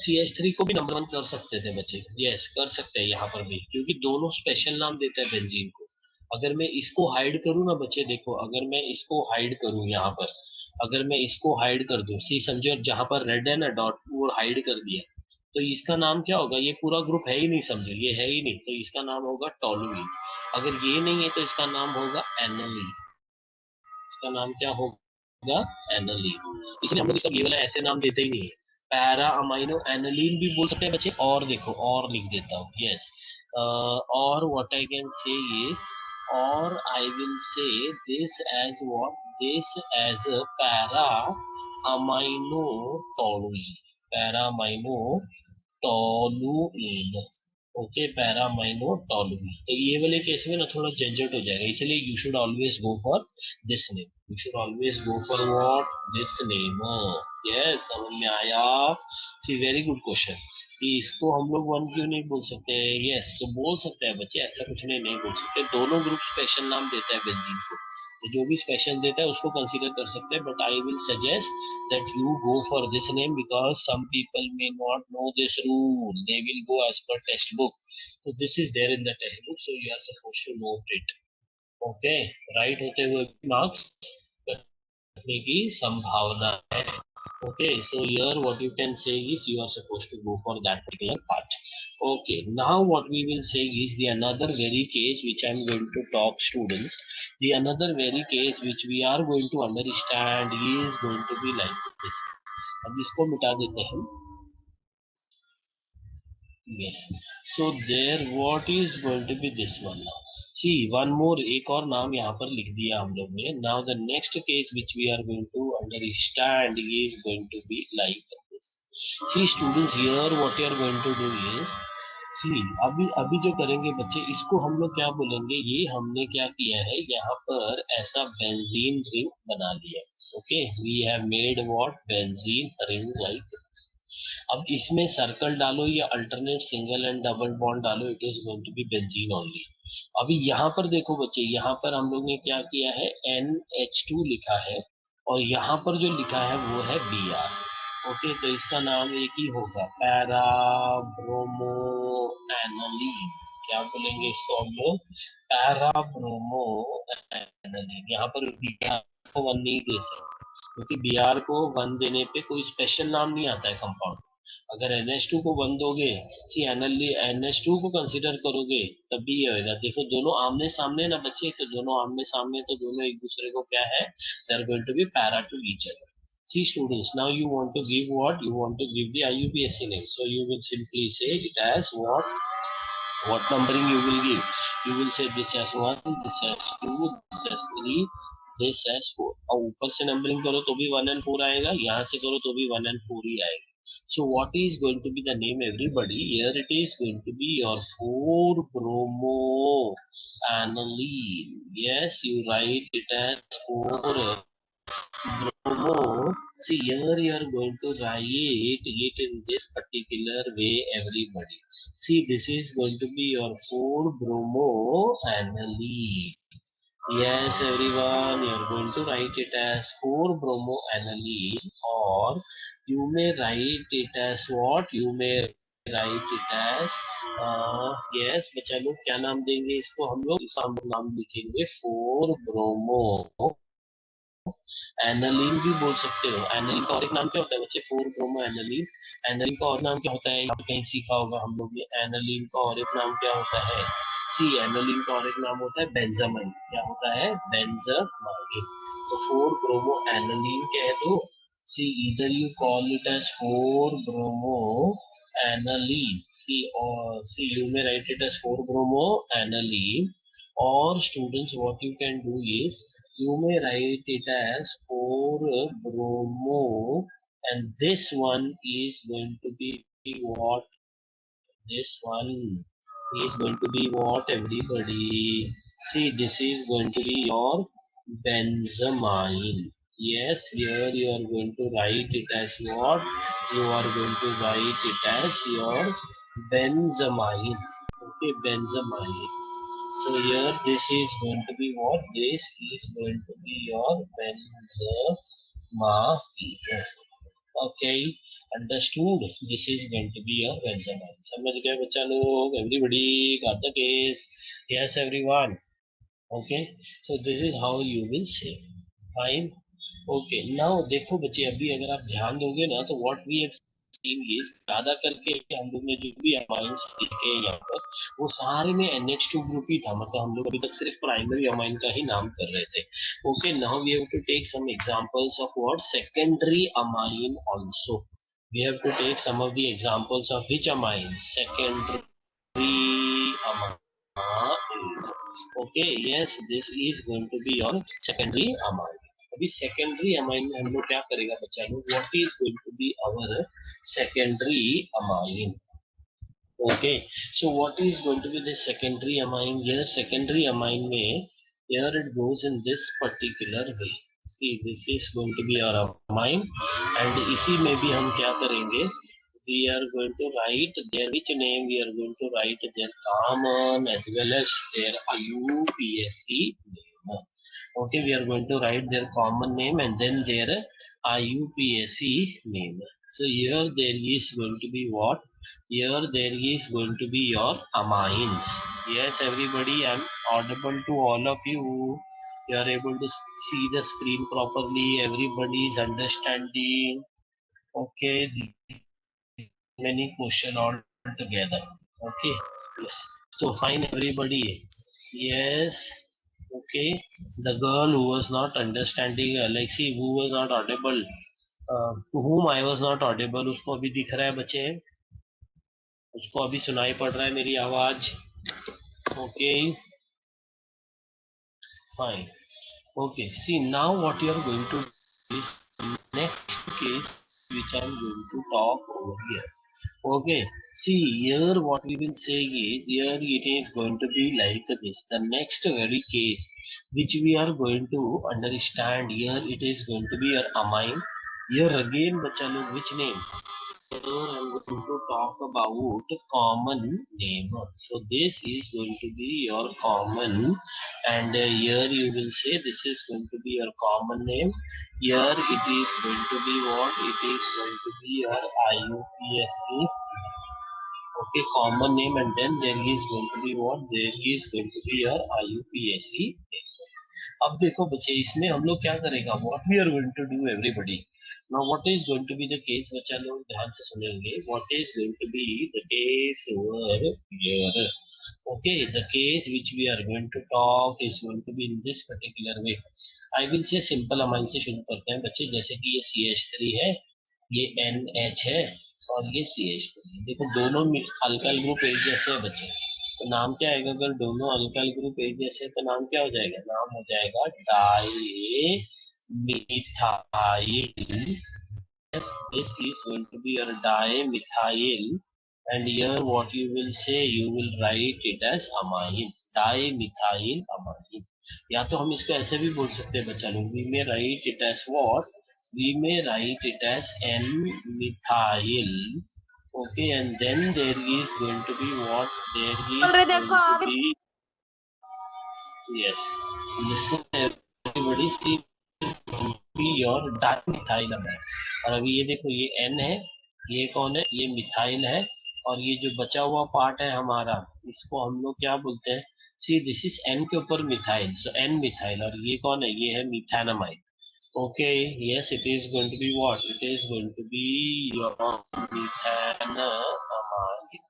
CH3 को भी नंबर वन कर सकते थे बच्चे। यस, कर सकते हैं यहाँ पर भी, क्योंकि दोनों स्पेशल नाम देते हैं बेंजीन को। अगर मैं इसको हाइड करूँ ना बच्चे, देखो, अगर मैं इसको हाइड करूँ यहाँ पर, अगर मैं इसको हाइड कर दूं, सी समझो, जहां पर रेड है ना डॉट, वो हाइड कर दिया, तो इसका नाम क्या होगा? ये पूरा ग्रुप है ही नहीं, समझो, ये है ही नहीं, तो इसका नाम होगा टोलुइन। अगर ये नहीं है तो इसका नाम होगा एनलीन। इसका नाम क्या होगा? एनलीन। इसलिए हम लोग इसका ये वाला ऐसे नाम देते ही नहीं है। पैरा अमाइनो एनलीन भी बोल सकते हैं बच्चे। और देखो, और लिख देता हूँ, यस, और what I can say is, और I will say this as what, this as para amino toluene. Para amino toluene. Okay, para amino toluene. तो ये वाले केस में ना थोड़ा झंझट हो जाएगा, इसलिए you should always go for this name. You should always go for what, this name. Yes, समझ में आया? सी वेरी गुड क्वेश्चन, कि इसको हम लोग वन क्यों नहीं बोल सकते? यस, तो बोल सकते हैं बच्चे, ऐसा कुछ नहीं बोल सकते। दोनों ग्रुप स्पेशल नाम देता है बेंजीन को, तो जो भी स्पेशल देता है उसको कंसीडर कर सकते हैं, but I will suggest that you go for this name, because some people may not know this rule. They will go as per textbook. So this is there in the textbook, so you are supposed to note it. Okay, right होते हुए marks करने की संभावना है। Okay, so here what you can say is you are supposed to go for that particular part. Okay, now what we will say is the another very case which I am going to talk students. The another very case which we are going to understand is going to be like this. अब इसको मिटा देते हैं। Yes. So there, what is going to be this one now? See, one more, एक और नाम यहाँ पर लिख दिया हम लोग ने. Now the next case which we are going to understand is going to be like this. See students, here what you are going to do is, see, अभी अभी जो करेंगे बच्चे, इसको हम लोग क्या बोलेंगे? ये हमने क्या किया है, यहाँ पर ऐसा बेंजीन रिंग बना लिया. Okay, we have made what, benzene ring like this. अब इसमें सर्कल डालो या alternate single and double bond डालो, it is going to be benzene only. अभी यहाँ पर देखो बच्चे, यहाँ पर हम लोग ने क्या किया है, NH2 लिखा है, और यहाँ पर जो लिखा है वो है Br. ओके, तो इसका नाम एक ही होगा, पैरा ब्रोमो एनलीन. क्या बोलेंगे इसको हम लोग? Para bromo aniline. यहाँ पर Br को वन नहीं दे सकते, क्योंकि Br को वन देने पे कोई स्पेशल नाम नहीं आता है कंपाउंड. अगर NH2 को वन दोगे, सी NH2 को कंसीडर करोगे, तब भी ये होगा. देखो, दोनों आमने सामने ना बच्चे, तो दोनों आमने सामने, तो दोनों एक दूसरे को क्या है, they are going to be para to each other. See students, now you want to give what? You want to give the IUPAC name. So you will simply say it as what? What numbering you will give? You will say this as 1, this as 2, this as 3, this as 4. और ऊपर से numbering करो तो भी 1 and 4 आएगा, यहाँ से करो तो भी 1 and 4 ही आएगा. So what is going to be the name, everybody? Here it is going to be your 4 bromo aniline. Yes, you write it as 4 bromo. See, here you are going to write it in this particular way, everybody. See, this is going to be your 4 bromo aniline. Yes, everyone, you are going to write it as 4 bromo aniline, or you may write it as what? You may write it as yes, बच्चा लोग क्या नाम देंगे इसको? हम लोग इसका हम नाम लिखेंगे 4 ब्रोमो एनालिन भी बोल सकते हो. एनालिन का और एक नाम क्या होता है बच्चे? 4 ब्रोमो एनालिन. एनालिन का और नाम क्या होता है? यहाँ पे कहीं सीखा होगा हम लोग ने. एनालिन का और एक नाम क्या होता है? सी एनोलिन का और एक नाम होता है बेंजामाइन, क्या होता है, बेंजामाइन। तो 4 ब्रोमो एनोलिन कह दो। सी इधर you call it as 4 bromo aniline, see, or see, you may write it as 4 bromo aniline, or students what you can do is you may write it as 4 bromo, and this one is going to be what, this one is going to be what, everybody, see, this is going to be your benzamine. Yes, here you are going to write it as what, you are going to write it as your benzamine. Okay, benzamine. So here this is going to be what, this is going to be your benzamine. Okay, understood. This is going to be your benzamine. समझ गए बच्चा लोग? Everybody got the case? Yes, everyone. Okay, so this is how you will say. Fine. Okay, now देखो बच्चे, अभी अगर आप ध्यान दोगे ना तो what we have seen is ज्यादा करके हम लोग ने जो भी अमाइंस लिखे हैं यहाँ पर, वो सारे में NH2 ग्रुप ही था, मतलब हम लोग अभी तक सिर्फ प्राइमरी अमाइन का ही नाम कर रहे थे. Okay, now we have to take some examples of what, secondary amine also. We have to take some of the examples of which amine, secondary amine. Okay, yes, this is going to be your secondary amine. अभी secondary amine में हम लोग क्या करेगा बच्चा लोग, what is going to be our secondary amine. Okay, so what is going to be this secondary amine. Here secondary amine में here it goes in this particular way. See this is going to be our amine, and इसी में भी हम क्या करेंगे, we are going to write their which name, we are going to write their common as well as their IUPAC name. Okay, we are going to write their common name and then their IUPAC name. So here there is going to be what, here there is going to be your amines. Yes, everybody, I am audible to all of you. You are able to see the screen properly, everybody is understanding. Okay, many question all together. Okay, yes, so fine everybody. Yes, okay, the girl who was not understanding, like see, who was not audible, to whom I was not audible, उसको अभी दिख रहा है बच्चे, उसको अभी सुनाई पड़ रहा है मेरी आवाज. Okay, fine. Okay, see, now what you are going to do is next case which I am going to talk over here. Okay, see, here what we will say is, here it is going to be like this. The next very case which we are going to understand, here it is going to be your amine. Here again बच्चा लोग, which name? Here I'm going to talk about common name. So this is going to be your common, and here you will say this is going to be your common name. Here it is going to be what? It is going to be your IUPAC. Okay, common name, and then there is going to be what? There is going to be your IUPAC. अब देखो बच्चे, इसमें हम लोग क्या करेगा, what we are going to do everybody. Now what is going to be the case, बच्चा लोग ध्यान से सुनेंगे, what is going to be the case over here. Okay, the case which we are going to talk is going to be in this particular way. I will say simple amine से शुरू करते हैं बच्चे, जैसे कि ये CH3 है, ये NH है, और ये CH3. देखो दोनों अल्काइल ग्रुप एक जैसे है बच्चे, तो नाम क्या आएगा, अगर दोनों अल्काइल ग्रुप एक जैसे तो नाम क्या हो जाएगा, नाम हो जाएगा di methyl. Yes, this is going to be your dimethyl, and here what you will say, you will write it as amine, dimethyl amine. या तो हम इसको ऐसे भी बोल सकते हैं बच्चा लोग, we may write it as what, we may write it as N-methyl. Okay, and then there is going to be what, there is going to be, yes, listen everybody, see, be your dimethyl amine. और अभी ये देखो, ये N है, ये कौन है, ये मिथाइल है, और ये जो बचा हुआ पार्ट है हमारा, इसको हम लोग क्या बोलते हैं, सी दिस इज N के ऊपर मिथाइल, सो N मिथाइल, और ये कौन है, ये है मिथानमाइड. Okay, yes, it is going to be what? It is going to be your methanamide. amine.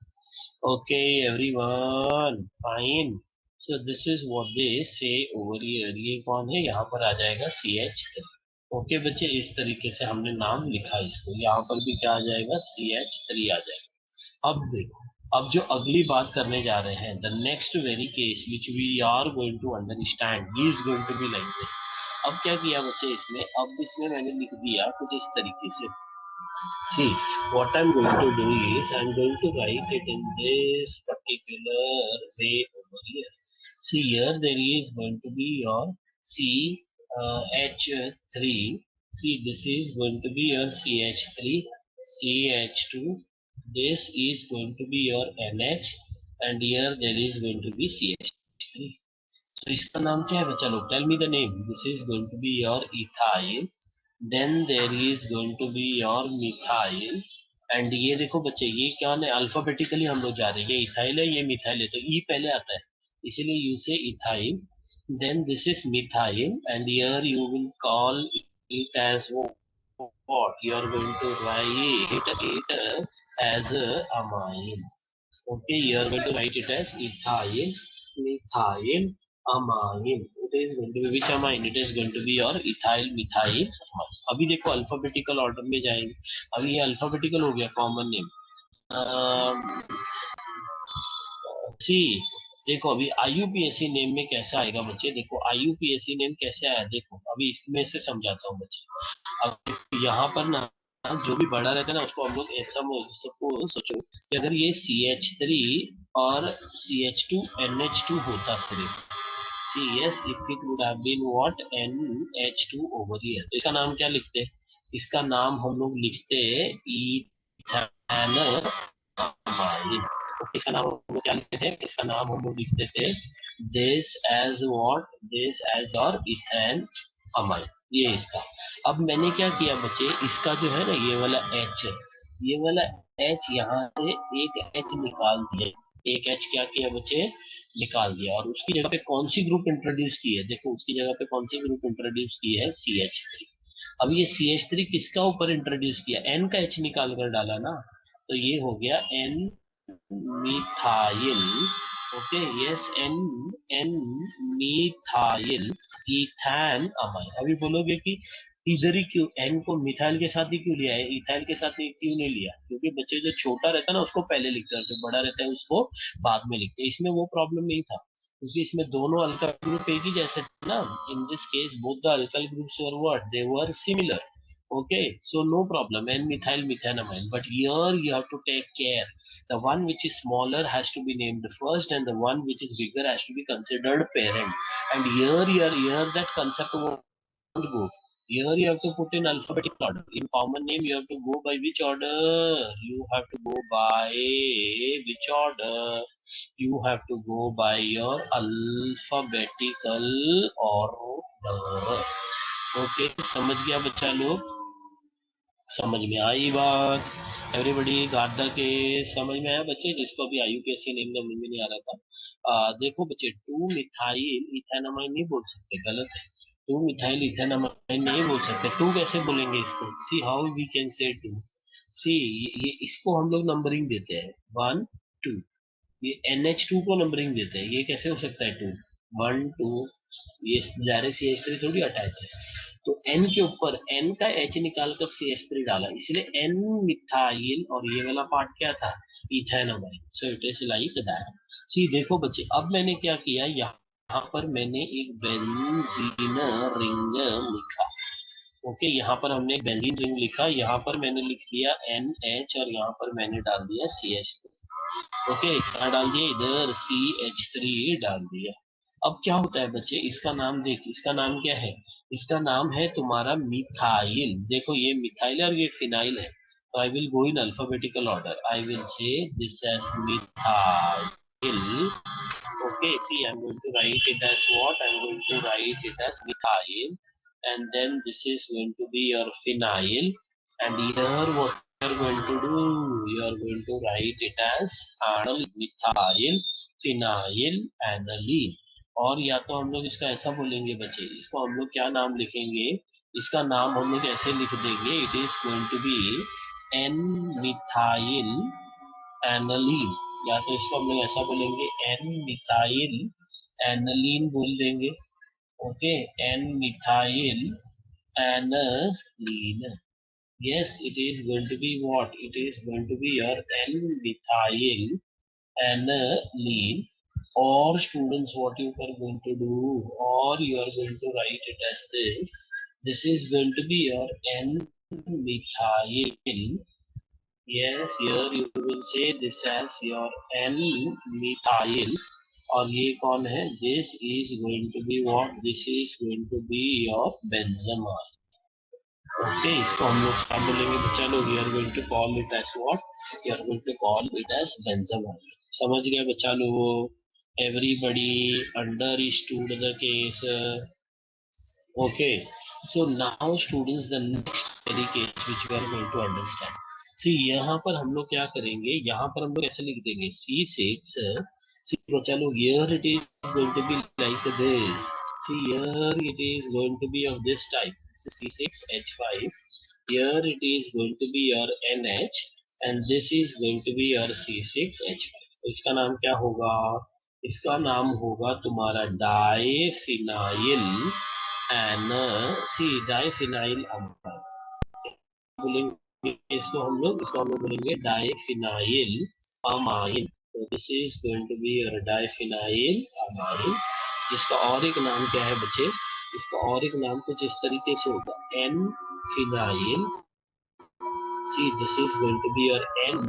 Okay, everyone, fine. So this is what they say over here. ये कौन है? यहाँ पर आ जाएगा CH3. ओके बच्चे, इस तरीके से हमने नाम लिखा इसको. यहाँ पर भी क्या आ जाएगा? CH3 आ जाएगा. अब देखो, अब जो अगली बात करने जा रहे हैं, the next very case which we are going to understand is going to be like this. अब क्या किया बच्चे इसमें? अब इसमें मैंने लिख दिया कुछ इस तरीके से. See, what I'm going to do is I'm going to write it in this particular way over here. See, here there is going to be your H3. See, this is going to be your CH3, CH2. This is going to be your NH, and here there is going to be CH3. So, इसका नाम क्या है बच्चा लोग? Tell me the name. This is going to be your ethyl. Then there is going to be your methyl. And ये देखो बच्चे, ये क्या है? अल्फाबेटिकली हम लोग जा रहे हैं. ये इथाइल है, ये मिथाइल है, तो ई पहले आता है, इसीलिए you say ethyl. Then this is methyl, and here you will call it as what you are going to write it as amine. Okay, you are going to write it as ethyl, methyl, amine. It is going to be which amine? It is going to be your ethyl methyl amine. अभी देखो alphabetical order में जाएंगे. अभी ये alphabetical हो गया common name. सी, देखो अभी IUPAC नेम में कैसा आएगा बच्चे? देखो IUPAC नेम कैसे आया, देखो अभी इसमें से समझाता हूँ बच्चे. अब यहाँ पर ना, जो भी बड़ा रहता है ना, उसको हम लोग ऐसा सबको सोचो कि अगर ये CH3 और CH2 NH2 होता सिर्फ. See yes, if it would have been what, NH2 over here, तो इसका नाम क्या लिखते? इसका नाम हम लोग लिखते इथेनॉल. इसका नाम हम लोग क्या लिखते थे? इसका नाम हम लोग लिखते थे this as what, this as और इथेन अमाइन. ये इसका. अब मैंने क्या किया बच्चे, इसका जो है ना ये वाला H, ये वाला H यहाँ से एक H निकाल दिया. एक H क्या किया बच्चे? निकाल दिया. और उसकी जगह पे कौन सी ग्रुप इंट्रोड्यूस की है? देखो उसकी जगह पे कौन सी ग्रुप इंट्रोड्यूस की है? CH3. अब ये CH3 किसका ऊपर इंट्रोड्यूस किया? N का H निकाल कर डाला ना, तो ये हो गया N methyl. Okay, yes, N N methyl ethane amine. अभी बोलोगे कि इधर ही क्यों एन को मिथाइल के साथ ही क्यों लिया है, इथाइल के साथ क्यों नहीं लिया? क्योंकि बच्चे जो छोटा रहता है ना उसको पहले लिखते हैं, जो बड़ा रहता है उसको बाद में लिखते हैं. इसमें वो प्रॉब्लम नहीं था, क्योंकि इसमें दोनों अल्काइल ग्रुप एक ही जैसे थे ना. In this case both the alkyl groups were what, they were similar. Okay, so no problem, N methyl methanamine. But here you have to take care. The one which is smaller has to be named first, and the one which is bigger has to be considered parent. And here that concept won't go. Here you have to put in alphabetical order. In common name, you have to go by which order? You have to go by which order? You have to go by your alphabetical order. Okay, समझ गया बच्चा लोग? समझ में आई बात? Everybody got the case? समझ में आया बच्चे? जिसको अभी IUPAC नेम समझ में नहीं आ रहा था. देखो बच्चे, 2 मिथाइल इथेनामाइन नहीं बोल सकते, गलत है. 2 मिथाइल इथेनामाइन नहीं बोल सकते. 2 कैसे बोलेंगे इसको? See how we can say 2. सी, ये इसको हम लोग नंबरिंग देते हैं 1 2. ये NH2 को नंबरिंग देते हैं. ये कैसे हो सकता है 2 1 2? ये डायरेक्ट CH3 थोड़ी अटैच है. तो N के ऊपर N का H निकाल कर CH3 डाला, इसलिए N मिथाइल, और ये वाला पार्ट क्या था? Ethanol. So it is like that. See देखो बच्चे, अब मैंने क्या किया, यहाँ पर मैंने एक बेंजीन रिंग लिखा. ओके, यहाँ पर हमने एक बेंजीन रिंग लिखा. यहाँ पर मैंने लिख दिया NH, और यहाँ पर मैंने डाल दिया CH3. ओके, क्या डाल दिया इधर? CH3 डाल दिया. अब क्या होता है बच्चे, इसका नाम देख, इसका नाम क्या है? इसका नाम है तुम्हारा मिथाइल. देखो ये मिथाइल है और ये फिनाइल है, तो I will go in alphabetical order. I will say this as methyl. Okay, see, I'm going to write it as what? I'm going to write it as methyl, and then this is going to be your phenyl, and here what you are going to do? You are going to write it as anal methyl phenyl aniline. और या तो हम लोग इसका ऐसा बोलेंगे बच्चे, इसको हम लोग क्या नाम लिखेंगे? इसका नाम हम लोग ऐसे लिख देंगे, it is going to be N methyl aniline, या तो इसको हम लोग ऐसा बोलेंगे एन मिथाइल एनालीन बोल देंगे. Okay, N methyl aniline. Yes, it is going to be what? It is going to be your N-methyl aniline. Or students, what you are going to do? Or you are going to write it as this. This is going to be your N-methyl. Yes, here you will say this as your N-methyl. और ये कौन है? This is going to be what? This is going to be your benzamide. Okay, इसको हम लोग क्या बोलेंगे बच्चा लोग? We are going to call it as what? We are going to call it as benzamine. समझ गया बच्चा लोग? Everybody understood the case. Okay, so now students, the next very case which we are going to understand. See, यहाँ पर हम लोग क्या करेंगे? यहाँ पर हम लोग ऐसे लिख देंगे C6. सी बच्चा लोग, here it is going to be like this. See, here it is going to be of this type. This is C6H5. Here it is going to be your NH, and this is going to be your C6H5. तो इसका नाम क्या होगा? इसका नाम होगा तुम्हारा diphenyl N. See, diphenyl amine बोलेंगे इसको हम लोग बोलेंगे डाइफिनाइल अमाइन. तो this is going to be your diphenyl amine, जिसका और एक नाम क्या है बच्चे? इसका और एक नाम कुछ इस तरीके से होगा, N phenyl. See, this is going to be your N,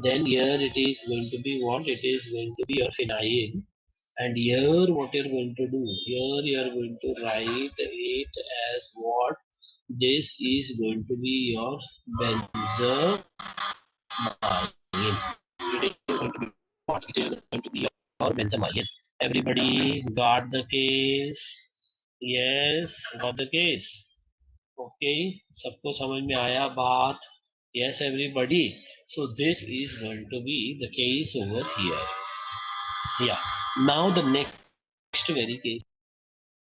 then here it is going to be what? It is going to be your phenyl. And here what you're going to do? Here you are going to write it as what? This is going to be your benzamine. It is going to be what? It is going to be your benzamine. Everybody got the case? Yes, got the case. Okay, सबको समझ में आया बात? Yes, everybody. So this is going to be the case over here. Yeah. Now the next very case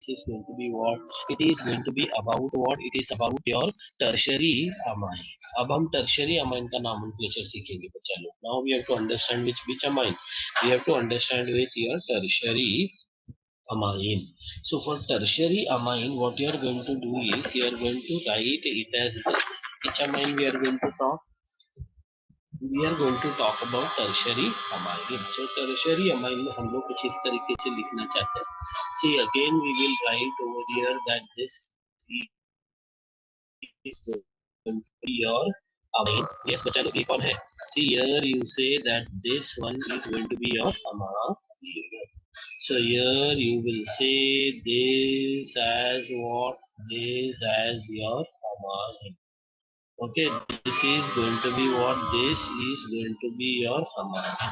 is going to be what? It is going to be about what? It is about your tertiary amine. अब हम tertiary amine का nomenclature सीखेंगे बच्चा लोग. Now we have to understand which amine. We have to understand with your tertiary amine. So for tertiary amine, what you are going to do is you are going to write it as this. Which amine we are going to talk? We are going to talk about tertiary amine. So tertiary amine में हम लोग कुछ इस तरीके से लिखना चाहते हैं. See, again we will write over here that this is going to be your amine. Yes, बच्चा लोग ये कौन है? See, here you say that this one is going to be your amine. So here you will say this as what? This as your amine. Okay, this is going to be what? This is going to be your amine.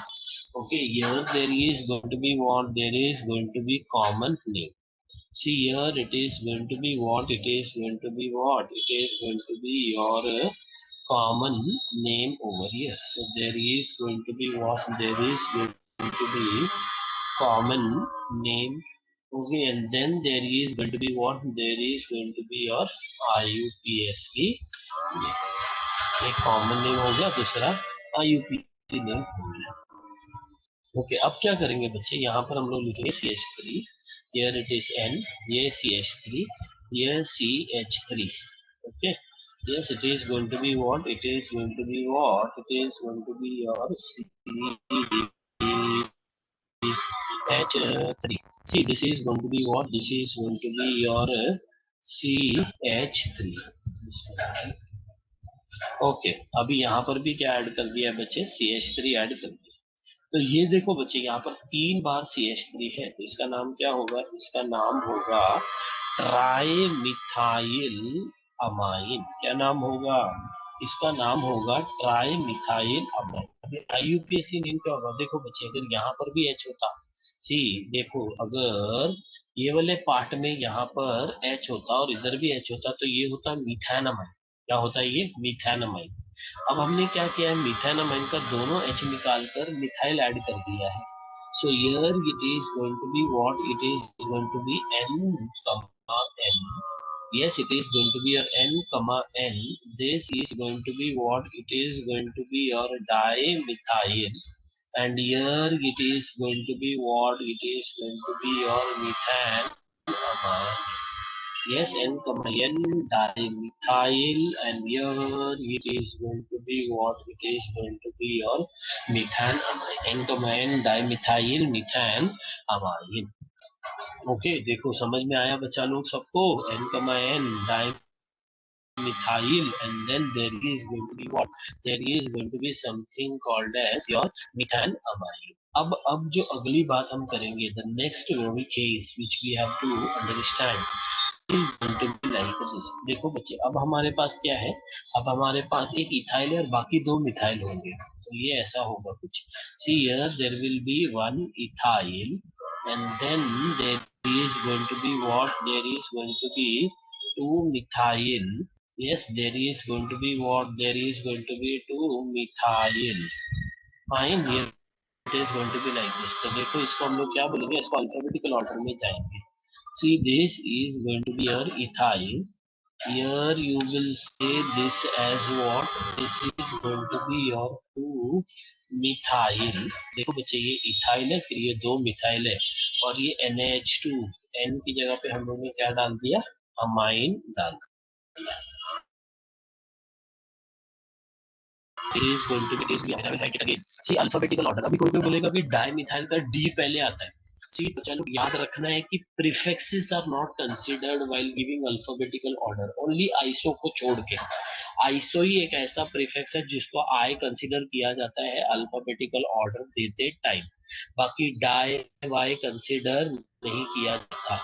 Okay, here there is going to be what? There is going to be common name. See, here it is going to be what? It is going to be what? It is going to be your common name over here. So there is going to be what? There is going to be common name. Okay, and then there is going to be what? There is going to be your IUPAC name. एक common name हो गया, दूसरा IUPAC name हो गया. Okay, अब क्या करेंगे बच्चे? यहाँ पर हम लोग लिखेंगे CH3. Here it is N, ये CH3, here CH3. Okay, yes, it is going to be what? It is going to be what? It is going to be your CH3. See, this is going to be what? This is going to be your CH3. Okay, अभी यहाँ पर भी क्या add कर दिया है बच्चे? CH3 add कर दिया. तो ये देखो बच्चे, यहाँ पर 3 बार CH3 है, तो इसका नाम क्या होगा? इसका नाम होगा ट्राइमिथाइल अमाइन. क्या नाम होगा? इसका नाम होगा ट्राइमिथाइल अमाइन. अभी IUPAC नेम क्या होगा? देखो बच्चे, अगर यहाँ पर भी H होता, सी देखो, अगर ये वाले पार्ट में यहाँ पर H होता और इधर भी H होता, तो ये होता मिथाइनमाइन. क्या होता है ये? मिथाइनमाइन. अब हमने क्या किया है? मिथाइनमाइन का दोनों H निकालकर मिथाइल ऐड कर दिया है. So here it is going to be what? It is going to be N, N. Yes, it is going to be your n comma n. This is going to be what? It is going to be your dimethyl, and here it is going to be what? It is going to be your methanamine. Yes, n comma n dimethyl, and here it is going to be what? It is going to be your methanamine. N comma n dimethyl methanamine. Okay, देखो समझ में आया बच्चा लोग सबको? n comma n methyl, and then there is going to be what? There is going to be something called as your methanamine. अब जो अगली बात हम करेंगे, the next case which we have to understand is going to be like this. देखो बच्चे, अब हमारे पास क्या है? अब हमारे पास एक इथाइल है और बाकी दो मिथाइल होंगे, तो ये ऐसा होगा कुछ. See here, there will be one ethyl, and then there is going to be what? There is going to be two methyl. Yes, there is going to be what? There is going to be two methyl. Fine, here it is going to be like this. तो देखो इसको हम लोग क्या बोलेंगे? इसको alphabetical order में जाएंगे. See, this is going to be your ethyl. Here you will say this as what? This is going to be your two methyl. देखो बच्चे, ये इथाइल है, फिर ये दो मिथाइल है, और ये NH2, N की जगह पे हम लोग ने क्या डाल दिया? अमाइन डाल दिया. is going to be this. Write it again. See, alphabetical order. अभी कोई कोई बोलेगा कि डाइमिथाइल का डी पहले आता है. See, तो चलो याद रखना है कि prefixes are not considered while giving alphabetical order. Only iso को छोड़ के. आइसो ही एक ऐसा प्रीफिक्स है जिसको आई कंसिडर किया जाता है अल्फाबेटिकल ऑर्डर देते टाइम. बाकी डाई वाई कंसिडर नहीं किया जाता.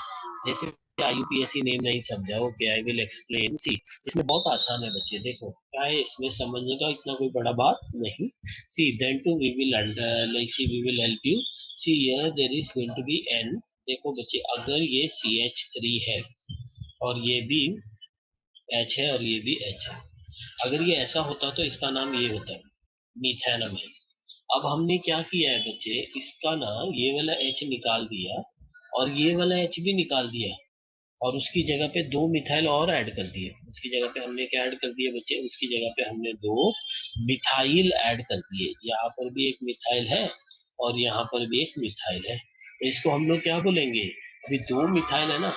जैसे IUPAC नेम नहीं समझा, ओके, आई विल एक्सप्लेन. सी, इसमें बहुत आसान है बच्चे, देखो क्या है इसमें समझने का, इतना कोई बड़ा बात नहीं. See, then too we will under like see we will help you. See, here there is going to be N. देखो बच्चे, अगर ये CH3 है और ये भी H है और ये भी H है, अगर ये ऐसा होता तो इसका नाम ये होता है मीथेनामाइन. अब हमने क्या किया है बच्चे, इसका ना ये वाला H निकाल दिया और ये वाला H भी निकाल दिया, और उसकी जगह पे दो मिथाइल और ऐड कर दिए. उसकी जगह पे हमने क्या ऐड कर दिए बच्चे? उसकी जगह पे हमने दो मिथाइल ऐड कर दिए. यहाँ पर भी एक मिथाइल है और यहाँ पर भी एक मिथाइल है, तो इसको हम लोग क्या बोलेंगे? अभी दो मिथाइल है ना,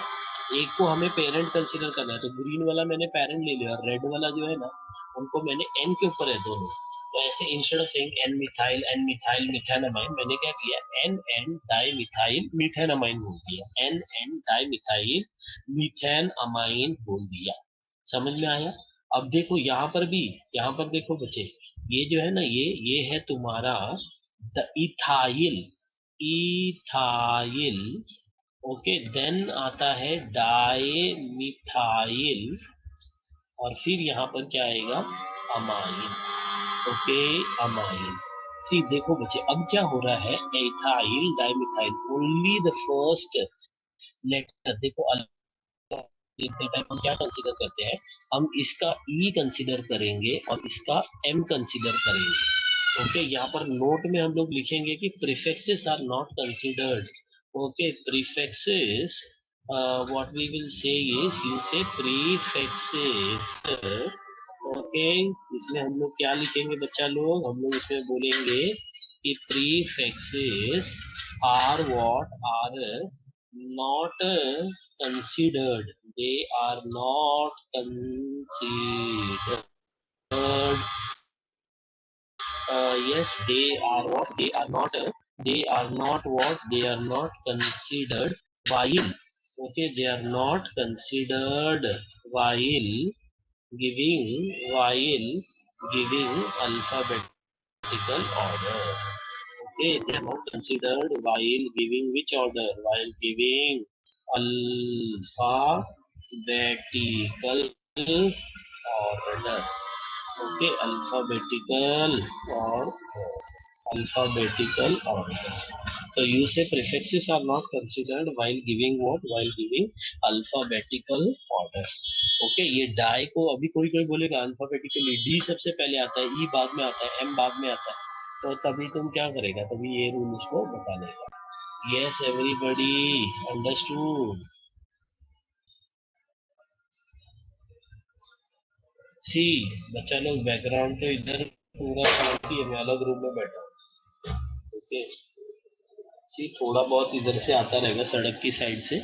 एक को हमें पेरेंट कंसीडर करना है, तो ग्रीन वाला मैंने पेरेंट ले लिया, और रेड वाला जो है ना, उनको मैंने एन के ऊपर है दोनों. तो ऐसे instead of saying N methyl methanamine, मैंने क्या किया? एन डाई मिथाइल मिथेनामाइन बोल दिया. N di methyl methane amine बोल दिया. समझ में आया? अब देखो यहाँ पर भी, यहाँ पर देखो बच्चे, ये जो है ना, ये है तुम्हारा the ethyl. Ethyl, okay, then आता है डाइमिथाइल, और फिर यहाँ पर क्या आएगा? अमाइन. Okay, amine. सी, देखो बच्चे, अब क्या हो रहा है? Ethyl dimethyl, only the first letter. देखो लिखते टाइम हम क्या कंसीडर करते हैं? हम इसका ई कंसीडर करेंगे और इसका एम कंसीडर करेंगे. ओके, यहाँ पर नोट में हम लोग लिखेंगे कि prefixes are not considered. Okay, prefixes, what we will say is, you say prefixes. Okay, इसमें हम लोग क्या लिखेंगे बच्चा लोग? हम लोग इसमें बोलेंगे कि prefixes are what? Are not considered. They are not considered. Yes, they are what? They are not. They are not what? They are not considered while. Okay, they are not considered while giving alphabetical order. Okay, they are not considered while giving which order? While giving alphabetical order. Okay, alphabetical order. So you say prefixes are not considered while giving what? While giving alphabetical order. Okay, ये die को अभी कोई कोई बोलेगा alphabetically, D सबसे पहले आता है, ई बाद में आता है, एम बाद में आता है, तो तभी तुम क्या करेगा? तभी ये रूल उसको बता देगा. Yes, everybody understood? सी बच्चा लोग बैकग्राउंड तो इधर पूरा शांति है, मैं अलग रूम में बैठा हूँ। ओके, सी थोड़ा बहुत इधर से आता रहेगा सड़क की साइड से।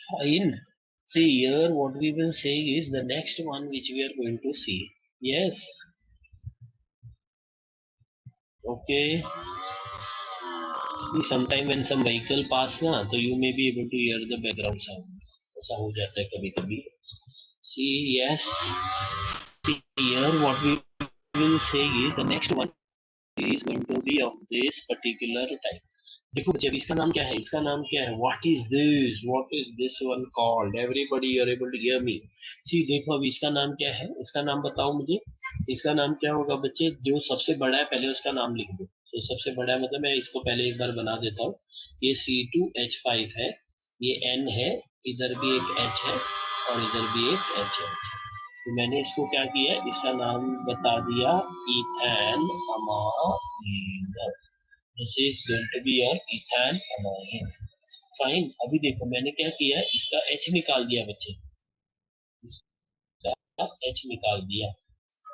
Fine. See here, what we will say is the next one which we are going to see. Yes. Okay. See, sometime when some vehicle pass na, so you may be able to hear the background sound. ऐसा हो जाता है कभी कभी. See, yes. See here, what we will say is the next one is going to be of this particular type. देखो जब इसका नाम क्या है, इसका नाम क्या है, what is this one called, everybody you are able to hear me. See देखो अब इसका नाम क्या है, इसका नाम बताओ मुझे। इसका नाम क्या होगा बच्चे, जो सबसे बड़ा है पहले उसका नाम लिख दो। तो सबसे बड़ा है मतलब मैं इसको पहले एक बार बना देता हूँ। ये C2H5 है, ये N है, इधर भी एक H है और इधर भी एक H है। तो मैंने इसको क्या किया, इसका नाम बता दिया ethane amine. This is going to be your ethan amine. Fine. अभी देखो मैंने क्या किया, इसका H निकाल दिया बच्चे, इसका H निकाल दिया।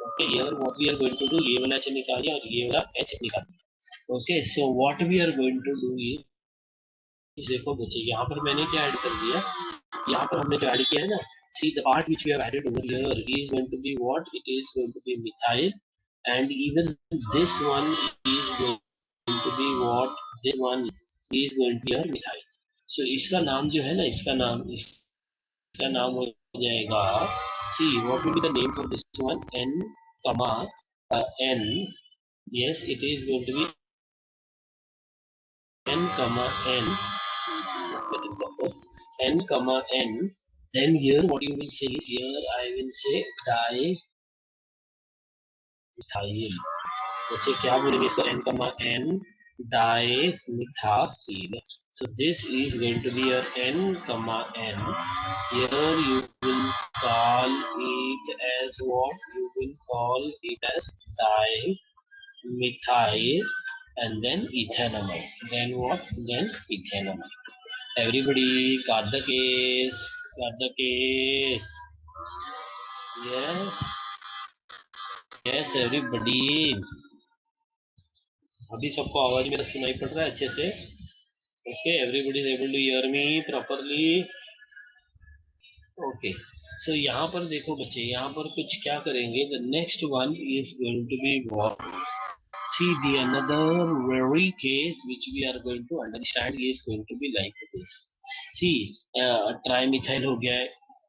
Okay, here what we are going to do, ये वाला H निकाल दिया और ये वाला H निकाल दिया। Okay, so what we are going to do is देखो बच्चे यहाँ पर मैंने क्या ऐड कर दिया, यहाँ पर हमने जो ऐड किया है ना, see the part which we have added over here is going to be what, it is going to be methyl, and even this one is going to be what, this one is going to be your methyl. So इसका नाम जो है ना, इसका नाम हो जाएगा, see what will be the name for this one, n comma n, yes it is going to be n comma n, n comma n. Then here what you will say is, here I will say dimethyl. बच्चे क्या बोलेंगे इसको, n comma n dimethyl. So this is going to be your n comma n. Here you will call it as what, you will call it as dimethyl and then ethanamide. Then what, then ethanamide. Everybody got the case, got the case. Yes, yes everybody. अभी सबको आवाज मेरा सुनाई पड़ रहा है अच्छे से? Okay, everybody is able to hear me properly? Okay, so यहाँ पर देखो बच्चे, यहाँ पर कुछ क्या करेंगे, the next one is going to be what, see the another very case which we are going to understand is going to be like this. See, trimethyl हो गया है,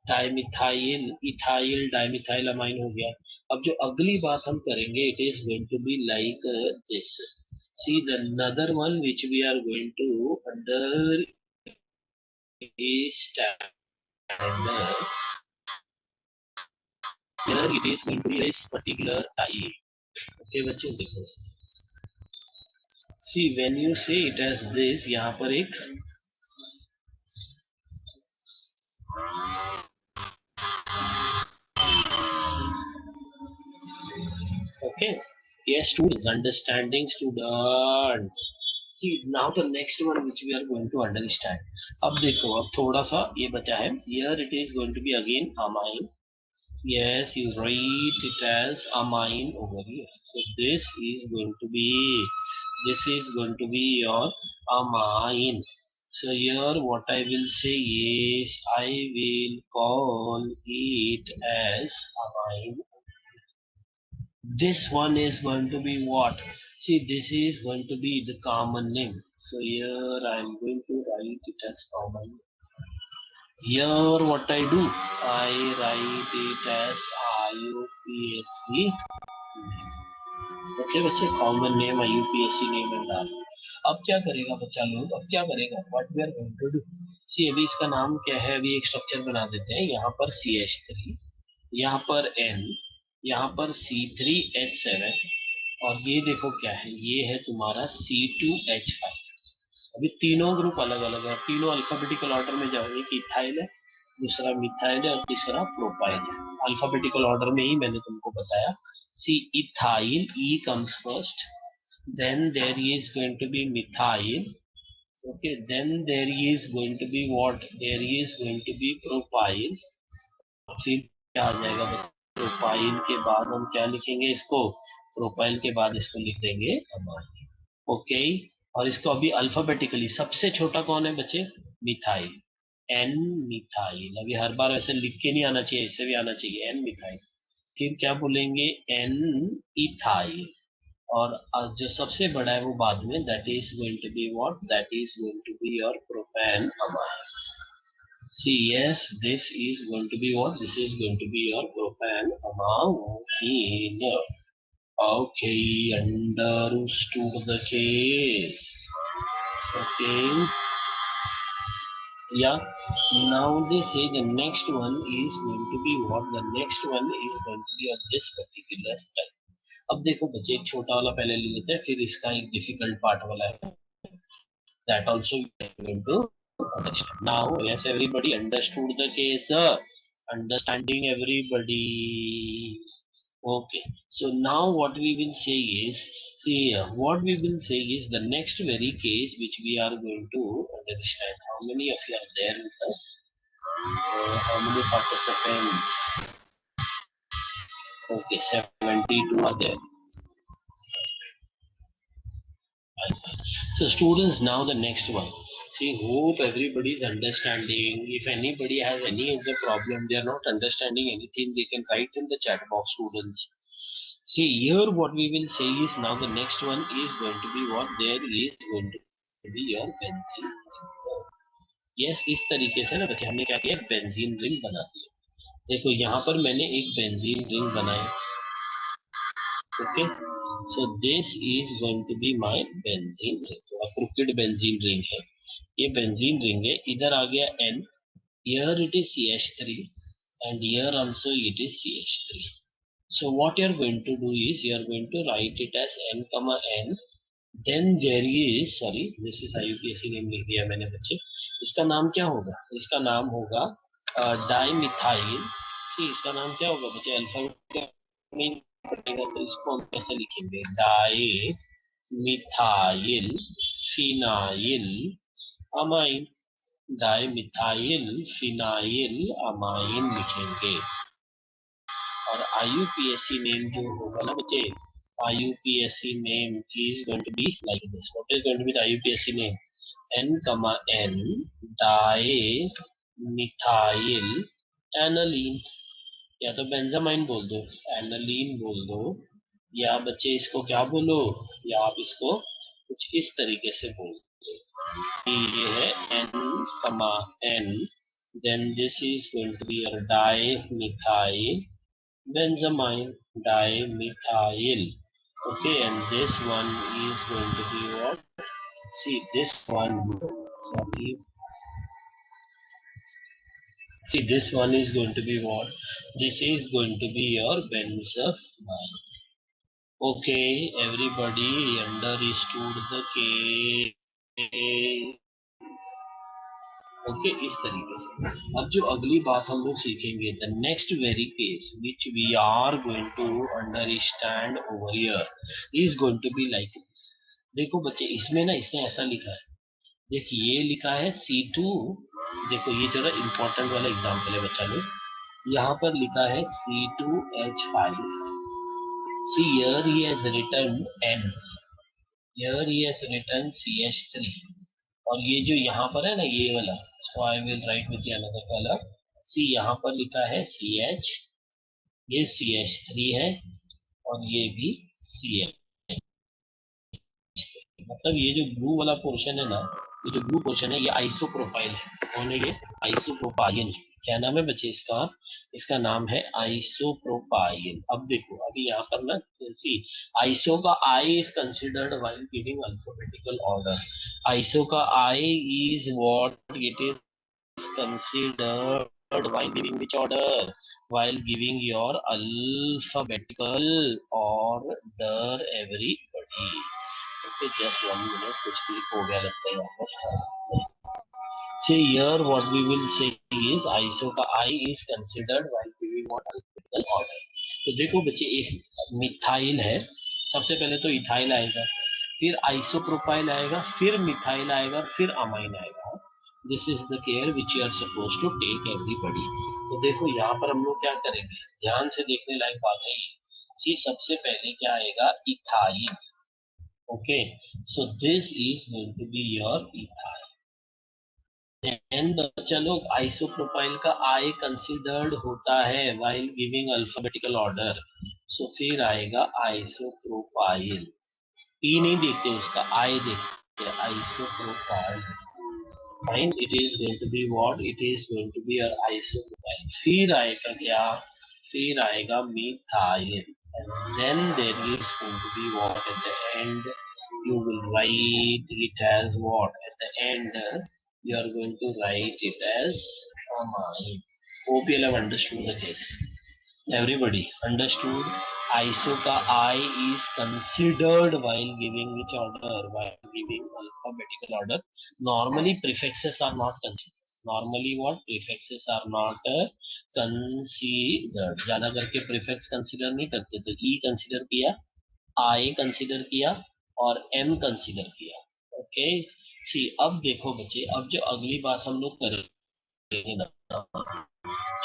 डाइमिथाइल, इथाइल डाइमिथाइल अमाइन हो गया। अब जो अगली बात हम करेंगे, it is going to be like this. See the another one which we are going to understand, here it is going to be this particular type. Okay बच्चे देखो, see when you say it as this, यहाँ पर एक okay, yes students, understanding students. See now the next one which we are going to understand. अब देखो, अब थोड़ा सा ये बचा है, here it is going to be again amine. Yes, you write it as amine over here. So this is going to be your amine. So here what I will say is, I will call it as amine. This one is going to be what? See, this is going to be the common name. So here I am going to write it as common. Here what I do, I write it as IUPAC. Okay बच्चे, common name IUPAC name and R. अब क्या करेगा बच्चा लोग, अब क्या करेगा, what we are going to do, see अभी इसका नाम क्या है, अभी एक स्ट्रक्चर बना देते हैं। यहाँ पर CH3, यहाँ पर N, यहाँ पर C3H7 और ये देखो क्या है, ये है तुम्हारा C2H5। अभी तीनों ग्रुप अलग अलग है, तीनों अल्फाबेटिकल ऑर्डर में जाओ, एक इथाइल है, दूसरा मिथाइल है और तीसरा प्रोपाइल है। अल्फाबेटिकल ऑर्डर में ही मैंने तुमको बताया। See ethyl, E comes first, then there is going to be methyl, okay, then there is going to be what, there is going to be propyl, फिर क्या आ जाएगा प्रोपाइल के बाद हम क्या लिखेंगे इसको, प्रोपाइल के बाद इसको लिख देंगे अमाइन। ओके, और इसको अभी अल्फाबेटिकली सबसे छोटा कौन है बच्चे, मिथाइल, एन मिथाइल। अभी हर बार ऐसे लिख के नहीं आना चाहिए, ऐसे भी आना चाहिए एन मिथाइल। फिर क्या बोलेंगे, एन इथाइल। और जो सबसे बड़ा है वो बाद में, that is going to be what, that is going to be your propane amine. See, yes, this is going to be what? This is going to be your propanamine. Okay, understood the case. Okay, yeah. Now they say the next one is going to be what? The next one is going to be of this particular type. अब देखो बच्चे, एक छोटा वाला पहले ले लेते हैं, फिर इसका एक डिफिकल्ट पार्ट वाला है, that also we are going to understand. Now, yes, everybody understood the case. Understanding everybody. Okay. So now what we will say is, see, what we will say is the next very case which we are going to understand. How many of you are there with us? How many participants? Okay, 72 are there. So students, now the next one. See, hope everybody is understanding. If anybody has any of the problem, they are not understanding anything, they can write in the chat box, students. See, here what we will say is, now the next one is going to be what, there is going to be your benzene. Yes, इस तरीके से ना बच्चे हमने क्या किया, benzene ring बना दिया। देखो यहाँ पर मैंने एक बेंजीन रिंग बनाई। Okay, so this is going to be my benzene ring. थोड़ा crooked benzene ring है, ये benzene ring है। इधर आ गया N, here it is CH3 and here also it is CH3. So what you are going to do is, you are going to write it as N comma N, then there is, sorry, this is IUPAC name लिख दिया मैंने बच्चे। इसका नाम क्या होगा, इसका नाम होगा डाइमिथाइल। सी, इसका नाम क्या होगा बच्चे, अल्फाबेट में पड़ेगा, तो इसको हम कैसे लिखेंगे, di methyl phenyl amine, di methyl phenyl amine लिखेंगे। और IUPAC नेम जो होगा ना बच्चे, IUPAC name is going to be like this. What is going to be the IUPAC name? N comma N dimethyl aniline, या तो बेंजामाइन बोल दो, एनालीन बोल दो, या बच्चे इसको क्या बोलो, या आप इसको कुछ इस तरीके से बोल दो। ये है N comma N, then this is going to be your dimethyl benzamine dimethyl. Okay, and this one is going to be what? See, this one, sorry. See, this one is going to be what? This is going to be your benzamine. Okay, everybody understood the case. Okay, इस तरीके से। अब जो अगली बात हम लोग सीखेंगे, the next very case which we are going to understand over here is going to be like this. देखो बच्चे, इसमें ना इसने ऐसा लिखा है, देखिए ये लिखा है C2। देखो ये जरा इंपॉर्टेंट वाला एग्जाम्पल है बच्चा लोग, यहाँ पर लिखा है C2H5। See, here he has written N, here he has written CH3, और ये जो यहाँ पर है ना ये वाला, इसको I will write with another colour. See, यहाँ पर लिखा है CH, ये CH3 है, और ये भी CH, मतलब ये जो ब्लू वाला पोर्शन है ना, ये जो ब्लू पोर्शन है ये आइसोप्रोपाइल है। कौन है ये, आइसोप्रोपाइल। क्या नाम है बच्चे इसका, इसका नाम है आइसोप्रोपाइल। अब देखो, अभी यहाँ पर ना सी, आइसो का I is considered while giving alphabetical order. Iso का I is what it is considered while giving which order, while giving your alphabetical order everybody। Okay, just 1 minute, कुछ क्लिक हो गया लगता है यहाँ पर। See, here what we will say is ISO का I is considered while giving what alphabetical order। तो देखो बच्चे, एक मिथाइल है, सबसे पहले तो इथाइल आएगा, फिर आइसोप्रोपाइल आएगा, फिर मिथाइल आएगा, फिर अमाइन आएगा। This is the care which you are supposed to take everybody। तो देखो यहाँ पर हम लोग क्या करेंगे, ध्यान से देखने लायक बात है ये। सी सबसे पहले क्या आएगा, ethyl. Okay, so this is going to be your ethyl. Then बच्चा लोग आइसोप्रोपाइल का आई कंसिडर्ड होता है while giving alphabetical order, so फिर आएगा आइसोप्रोपाइल। ई नहीं देखते उसका, आई देखते हैं, isopropyl. Fine, it is going to be what, it is going to be your isopropyl. फिर आएगा क्या, फिर आएगा methyl, and then there is going to be what at the end, you will write it as what at the end, you are going to write it as amine. Hope you have understood the case. Everybody understood? ISO का I is considered while giving which order? While giving alphabetical order. Normally prefixes are not considered. Normally what? Prefixes are not considered. ज्यादा करके prefix consider नहीं करते, तो E consider किया, I consider किया और M consider किया. ओके, सी अब देखो बच्चे, अब जो अगली बात हम लोग करेंगे ना,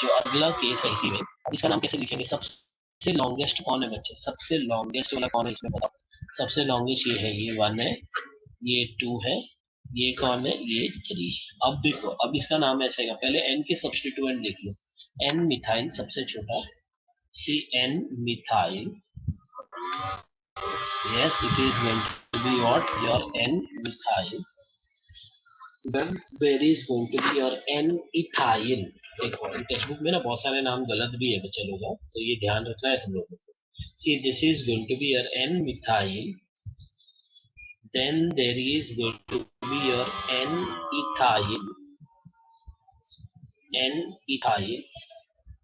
जो अगला केस है इसी में, इसका नाम कैसे लिखेंगे, सबसे लॉन्गेस्ट कौन है बच्चे, सबसे लॉन्गेस्ट वाला कौन है इसमें बताओ। सबसे लॉन्गेस्ट ये है, ये 1 है, ये 2 है, ये कौन है, ये 3। अब देखो, अब इसका नाम ऐसा है, पहले एन के सब्स्टिट्यूएंट देख लो। एन मिथाइल सबसे छोटा, see N methyl, yes it is going to be what, your N methyl. then there is going to be your n ethyl। देखो टेक्स्ट बुक में ना बहुत सारे नाम गलत भी है बच्चे लोगों का, तो ये ध्यान रखना है तुम लोगों को। See this is going to be your n methyl, then there is going to be your n ethyl, n ethyl।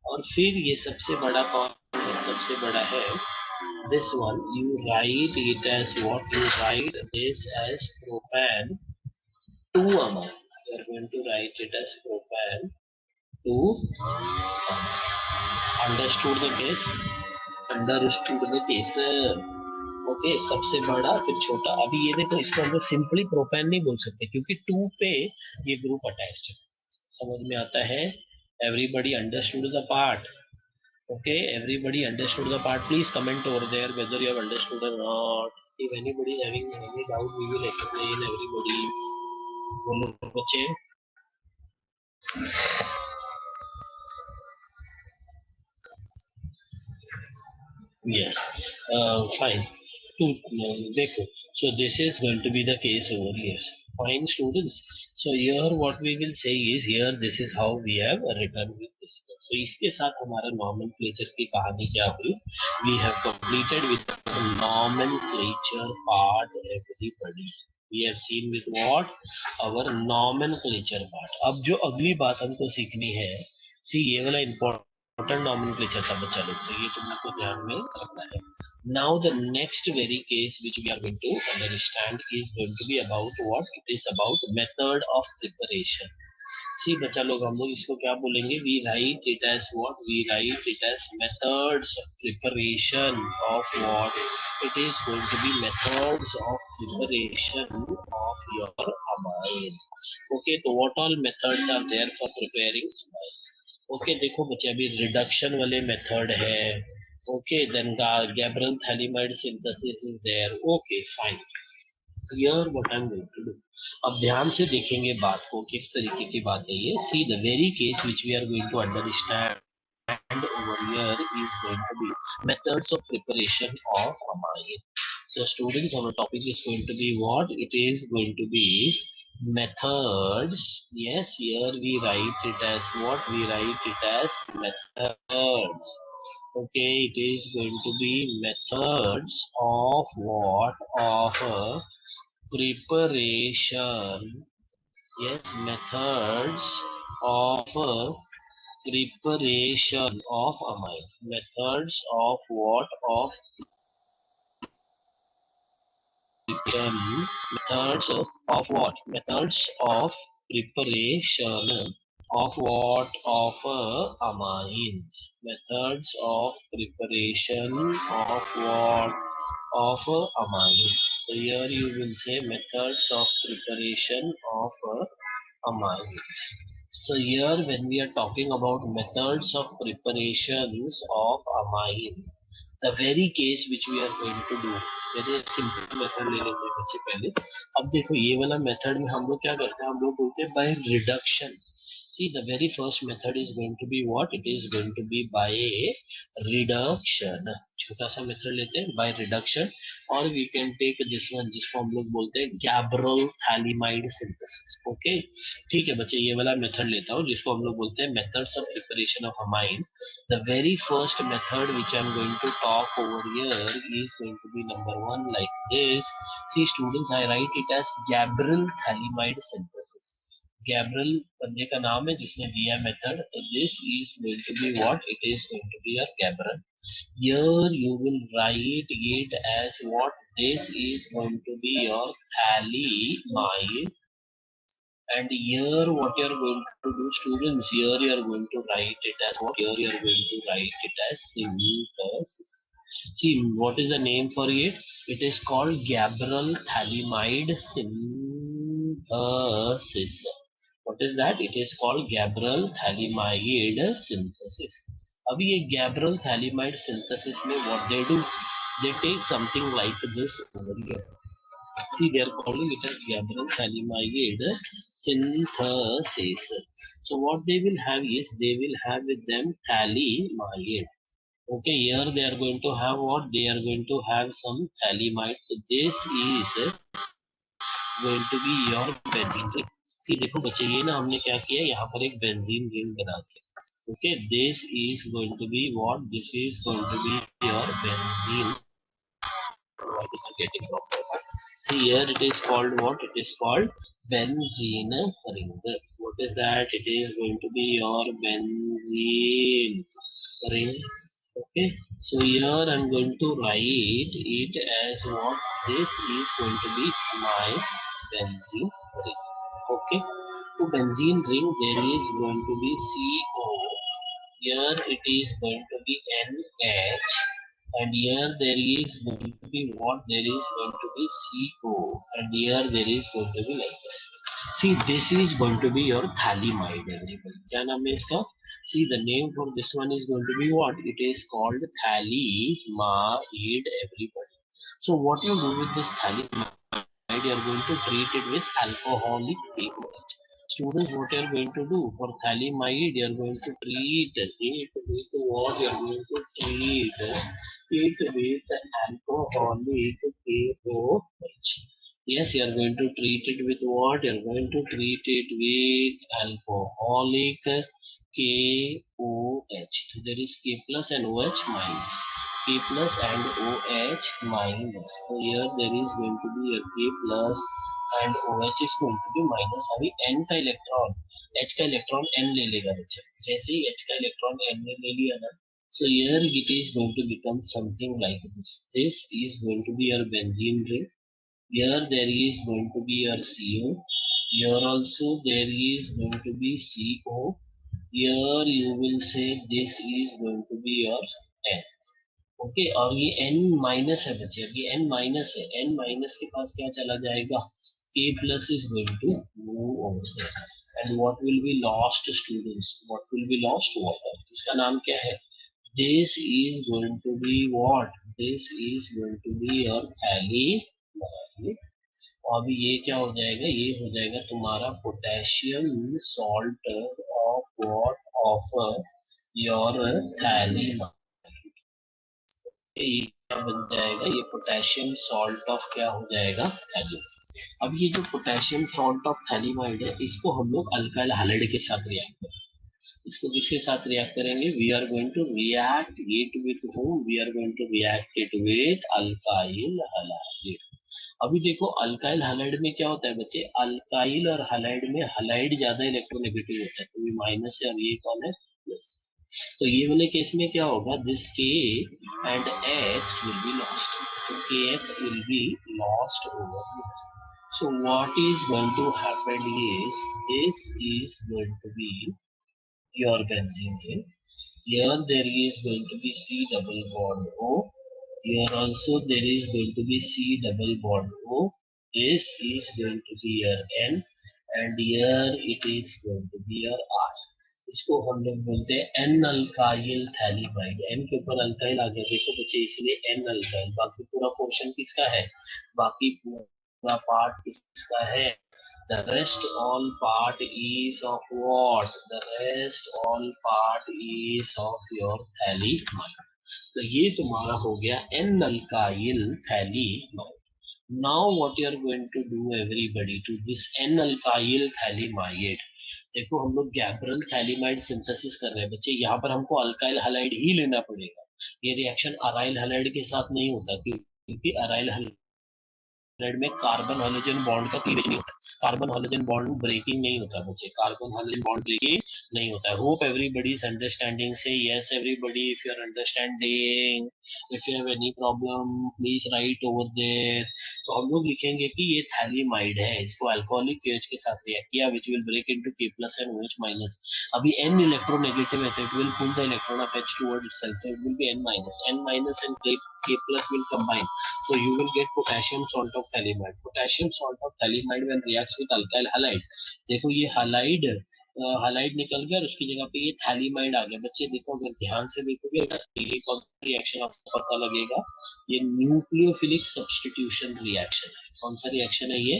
और फिर ये सबसे बड़ा कौन है, सबसे बड़ा है this one, you write it as what, you write this as propan 2-amine, you are going to write it as propan 2। Understood the case, understood the case. Okay, सबसे बड़ा फिर छोटा। अभी ये देखो, इसको हम लोग सिंपली प्रोपेन नहीं बोल सकते क्योंकि 2 पे ये ग्रुप अटैच्ड है। समझ में आता है? Everybody understood the part? Okay, everybody understood the part? Please comment over there whether you have understood और not. If anybody having any doubt we will explain everybody. बोलो बच्चे। Yes, fine. देखो, so this is going to be the case over here. Fine, students. So here what we will say is, here this is how we have written with this. So इसके साथ हमारा nomenclature की कहानी क्या हुई? We have completed with the nomenclature part, everybody. We have seen with what? Our nomenclature part. अब जो अगली बात हमको सीखनी है, see ये वाला important nomenclature था बच्चा लोग, तो ये तुम लोग को ध्यान में रखना है। Now the next very case which we are going to understand is going to be about what? It is about method of preparation. See बच्चा लोग, हम लोग इसको क्या बोलेंगे? We write it as what? We write it as methods of preparation of what? It is going to be methods of preparation of your amine. Okay, so what all methods are there for preparing amine? Okay, देखो बच्चे, अभी reduction वाले method है। Okay, then Gabriel phthalimide synthesis is there. Okay fine, here what I am going to do. अब ध्यान से देखेंगे बात को, किस तरीके की बात है ये। See the very case which we are going to understand over here is going to be methods of preparation of amine. So students, our topic is going to be what? It is going to be methods. Yes, here we write it as what? We write it as methods. Okay, it is going to be methods of what? Of preparation. Yes, methods of preparation of amine. Methods of what? Of preparation. Methods of what? Methods of preparation of what? Of amines. Methods of preparation of what? Of amines. So here you will say methods of preparation of amines. So here when we are talking about methods of preparations of amine, the very case which we are going to do, very simple method ले लेते हैं बच्चे पहले. अब देखो ये वाला method में हम लोग क्या करते हैं, हम लोग बोलते हैं by reduction. See, the very first method is going to be what? It is going to be by reduction. छोटा सा मेथड लेते हैं by reduction, और we can take this one जिसको हम लोग बोलते हैं गैब्रल थैलिमाइड सिंथेसिस. ओके, ठीक है बच्चे, ये वाला मेथड लेता हूँ जिसको हम लोग बोलते हैं methods of preparation of amine. The very first method which I'm going to talk over here is going to be number one like this. See students, I write it as Gabriel Thalamide synthesis. Gabriel बंदे का नाम है जिसने दिया method, तो this is going to be what? It is going to be your Gabriel. Here you will write it as what? This is going to be your Thalamide. And here what you are going to do students, here you are going to write it as what? Here you are going to write it as synthesis. See, what is the name for it? It is called Gabriel Thalamide synthesis. What is that? It is called Gabriel Thalamide synthesis. अभी ये Gabriel Thalamide synthesis में what they do? They take something like this over here. See, they are calling it as Gabriel Thalamide synthesis. So what they will have is, they will have with them thalamide. Okay, here they are going to have what? They are going to have some thalamide. So this is going to be your benzene ring. See देखो बच्चे, ये ना हमने क्या किया, यहाँ पर एक बेंजीन रिंग बना दिया. Okay, this is going to be what? This is going to be your benzene. Why is it getting proper? See here it is called what? It is called benzene ring. What is that? It is going to be your benzene ring. Okay, so here I'm going to write it as what? This is going to be my benzene ring. Okay, to benzene ring there is going to be CO. Here it is going to be NH, and here there is going to be what? There is going to be CO, and here there is going to be like this. See, this is going to be your thalamide. Everybody, क्या नाम है इसका? See, the name for this one is going to be what? It is called thalamide. Everybody. So what you do with this thalamide? You are going to treat it with alcoholic pH. Students, what you are going to do for thalamide? You are going to treat it with what? You are going to treat it with alcoholic KOH. Yes, you are going to treat it with what? You are going to treat it with alcoholic KOH. So there is K plus and OH minus. K plus and OH minus. So here there is going to be a K plus and OH is going to be minus. अभी N का electron H का electron N ले लेगा बच्चे. जैसे ही H का electron N ने ले लिया ना, so here it is going to become something like this. This is going to be your benzene ring. Here there is going to be your CO. Here also there is going to be CO. Here you will say this is going to be your N. Okay, और ये n minus है बच्चे, ये n minus है, n minus के पास क्या चला जाएगा? k plus is going to move over, and what will be lost students? What will be lost? Water. इसका नाम क्या है? This is going to be what? This is going to be your phthalimide. और अभी ये क्या हो जाएगा? ये हो जाएगा तुम्हारा potassium salt of what? Of your phthalimide. ये क्या बन जाएगा? ये पोटेशियम सॉल्ट ऑफ क्या हो जाएगा? थैलीमाइड. अब ये जो पोटेशियम सॉल्ट ऑफ थैलीमाइड है, इसको हम लोग अल्काइल हैलाइड के साथ रिएक्ट करेंगे. इसको किसके साथ रिएक्ट करेंगे? We are going to react it with whom? We are going to react it with alkyl halide. अभी देखो अल्काइल हैलाइड में क्या होता है बच्चे? अल्काइल और हैलाइड में हैलाइड ज्यादा इलेक्ट्रोनेगेटिव होता है, तो ये माइनस है और ये कौन है? प्लस. तो ये वाले केस में क्या होगा? This K and X will be lost. So KX will be lost over here. So what is going to happen is, this is going to be your benzene ring. Here there is going to be C double bond O. Here also there is going to be C double bond O. This is going to be your N, and here it is going to be your R. इसको हम लोग बोलते हैं N alkyl phthalimide. N के ऊपर alkyl आ गया देखो बच्चे, इसलिए एन अल्काइल। बाकी पूरा पोर्शन किसका है, बाकी पूरा पार्ट किसका है, the rest all part is of what, the rest all part is of your thalidomide। तो ये तुम्हारा हो गया N alkyl phthalimide. now what you are going to do everybody to this n alkyl thalidomide, देखो हम लोग गैब्रल phthalimide synthesis कर रहे हैं बच्चे, यहाँ पर हमको अल्काइल हैलाइड ही लेना पड़ेगा। ये रिएक्शन अराइल हैलाइड के साथ नहीं होता, क्योंकि अराइल में कार्बन हाइड्रोजन बॉन्ड का क्लीवेज नहीं होता, कार्बन हाइड्रोजन बॉन्ड ब्रेकिंग नहीं होता बच्चे, कार्बन हाइड्रोजन बॉन्ड ब्रेकिंग नहीं होता है। Hope everybody is understanding, say yes everybody if you are understanding, if you have any problem please write over there. तो हम लोग लिखेंगे कि ये थैलीमाइड है, इसको अल्कोहलिक केएच के साथ रिएक्ट किया which will break into K+ and OH-। अभी N इलेक्ट्रोनेगेटिव है तो it will pull the electron of H toward itself, so it will be N-, N- and K+ will combine, so you will get potassium salt of thalimide। potassium salt of thalimide when reacts with alkyl halide, देखो ये halide halide निकल गया और उसकी जगह पे ये phthalimide आ गया बच्चे। देखो अगर ध्यान से देखोगे ये कौन सा रिएक्शन आपको पता लगेगा, ये न्यूक्लियोफिलिक सब्स्टिट्यूशन रिएक्शन है। कौन सा रिएक्शन है ये,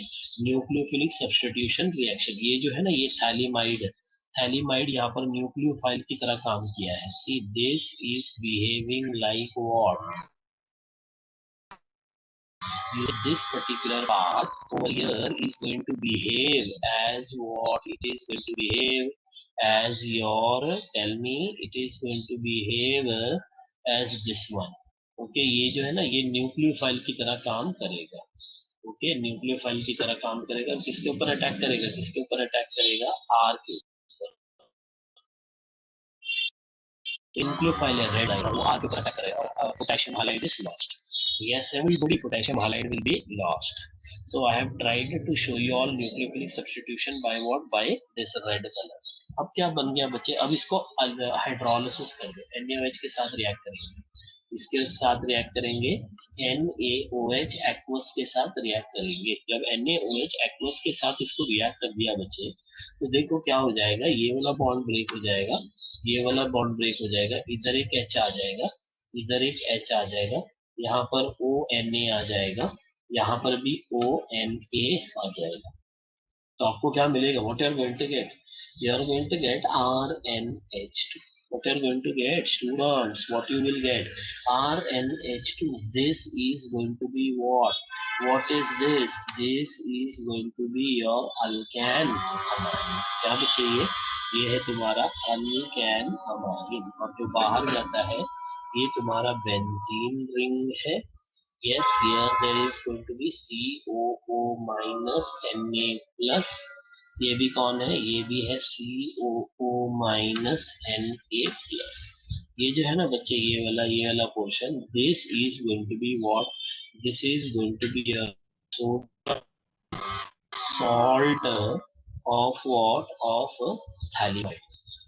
न्यूक्लियोफिलिक सब्स्टिट्यूशन रिएक्शन। ये जो है ना ये थैलीमाइड, थैलीमाइड यहाँ पर न्यूक्लियोफाइल की तरह काम किया है। सी this is behaving like what, this particular path over here is going to behave as what, it is going to behave as your, tell me, it is going to behave as this one। Okay ये जो है ना ये nucleophile की तरह काम करेगा। Okay nucleophile की तरह काम करेगा, किसके ऊपर अटैक करेगा, किसके ऊपर अटैक करेगा, आर के ऊपर। न्यूक्लियोफाइल है रेड आएगा, वो आर के ऊपर अटैक करेगा, potassium halide is lost. Yes, everybody potassium halide will be lost. So I have tried to show you all nucleophilic substitution by what, by this red color। अब क्या बन गया बच्चे, अब इसको हाइड्रोलिसिस कर दो, NaOH के साथ रिएक्ट करेंगे, इसके साथ रिएक्ट करेंगे NaOH एक्वस के साथ रिएक्ट करेंगे। जब NaOH एक्वस के साथ इसको रिएक्ट कर दिया बच्चे तो देखो क्या हो जाएगा, ये वाला बॉन्ड ब्रेक हो जाएगा, ये वाला बॉन्ड ब्रेक हो जाएगा, इधर एक H आ जाएगा, इधर एक H आ जाएगा, यहाँ पर ONA आ जाएगा, यहाँ पर भी ONA आ जाएगा। तो आपको क्या मिलेगा, what you are going to get, you are going to get RNH2। what you are going to get students, what you will get, RNH2। this is going to be what is this, this is going to be your alkane amine। क्या बच्चे ये है तुम्हारा alkane amine, और जो बाहर जाता है ये तुम्हारा बेंजीन रिंग है। yes here there is going to be COO minus Na plus, ये भी कौन है, ये भी है COO minus Na plus। ये जो है ना बच्चे ये वाला portion, this is going to be what, this is going to be a salt of what, of thalimide,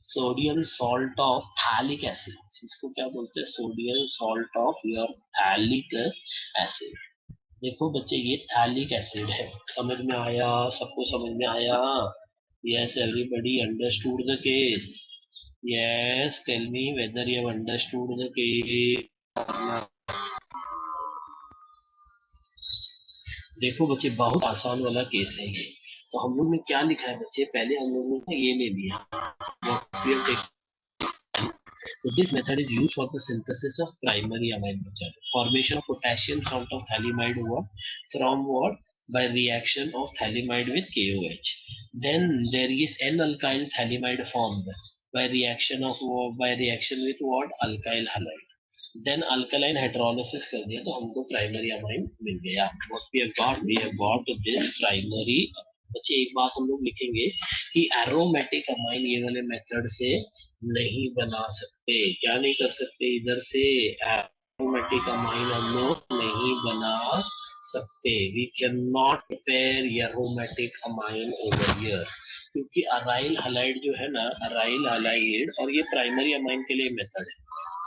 sodium salt of phthalic acid. इसको क्या बोलते हैं, sodium salt of your phthalic acid. देखो बच्चे ये थैलिक एसिड है, समझ में आया, सबको समझ में आया, yes everybody understood the case, yes tell me whether you have understood the case. देखो बच्चे बहुत आसान वाला केस है ये। तो हम लोग ने क्या लिखा है बच्चे, पहले हम लोगों ने ये ले लिया, so this method is used for the synthesis of primary amine mixture, formation of potassium salt of thalimide from what, by reaction of thalimide with KOH। then there is N-alkyl thalimide formed by reaction with what, alkyl halide। then alkaline hydrolysis कर दिया तो हमको primary amine मिल गया। what we have got this primary। बच्चे एक बात हम लोग लिखेंगे कि एरोमेटिक अमाइन ये वाले मेथड से नहीं बना सकते, क्या नहीं कर सकते, इधर से एरोमेटिक अमाइन हम लोग नहीं बना सकते, we can not prepare aromatic amine over here, क्योंकि अराइल हैलाइड जो है ना, अराइल हैलाइड, और ये प्राइमरी अमाइन के लिए मेथड है।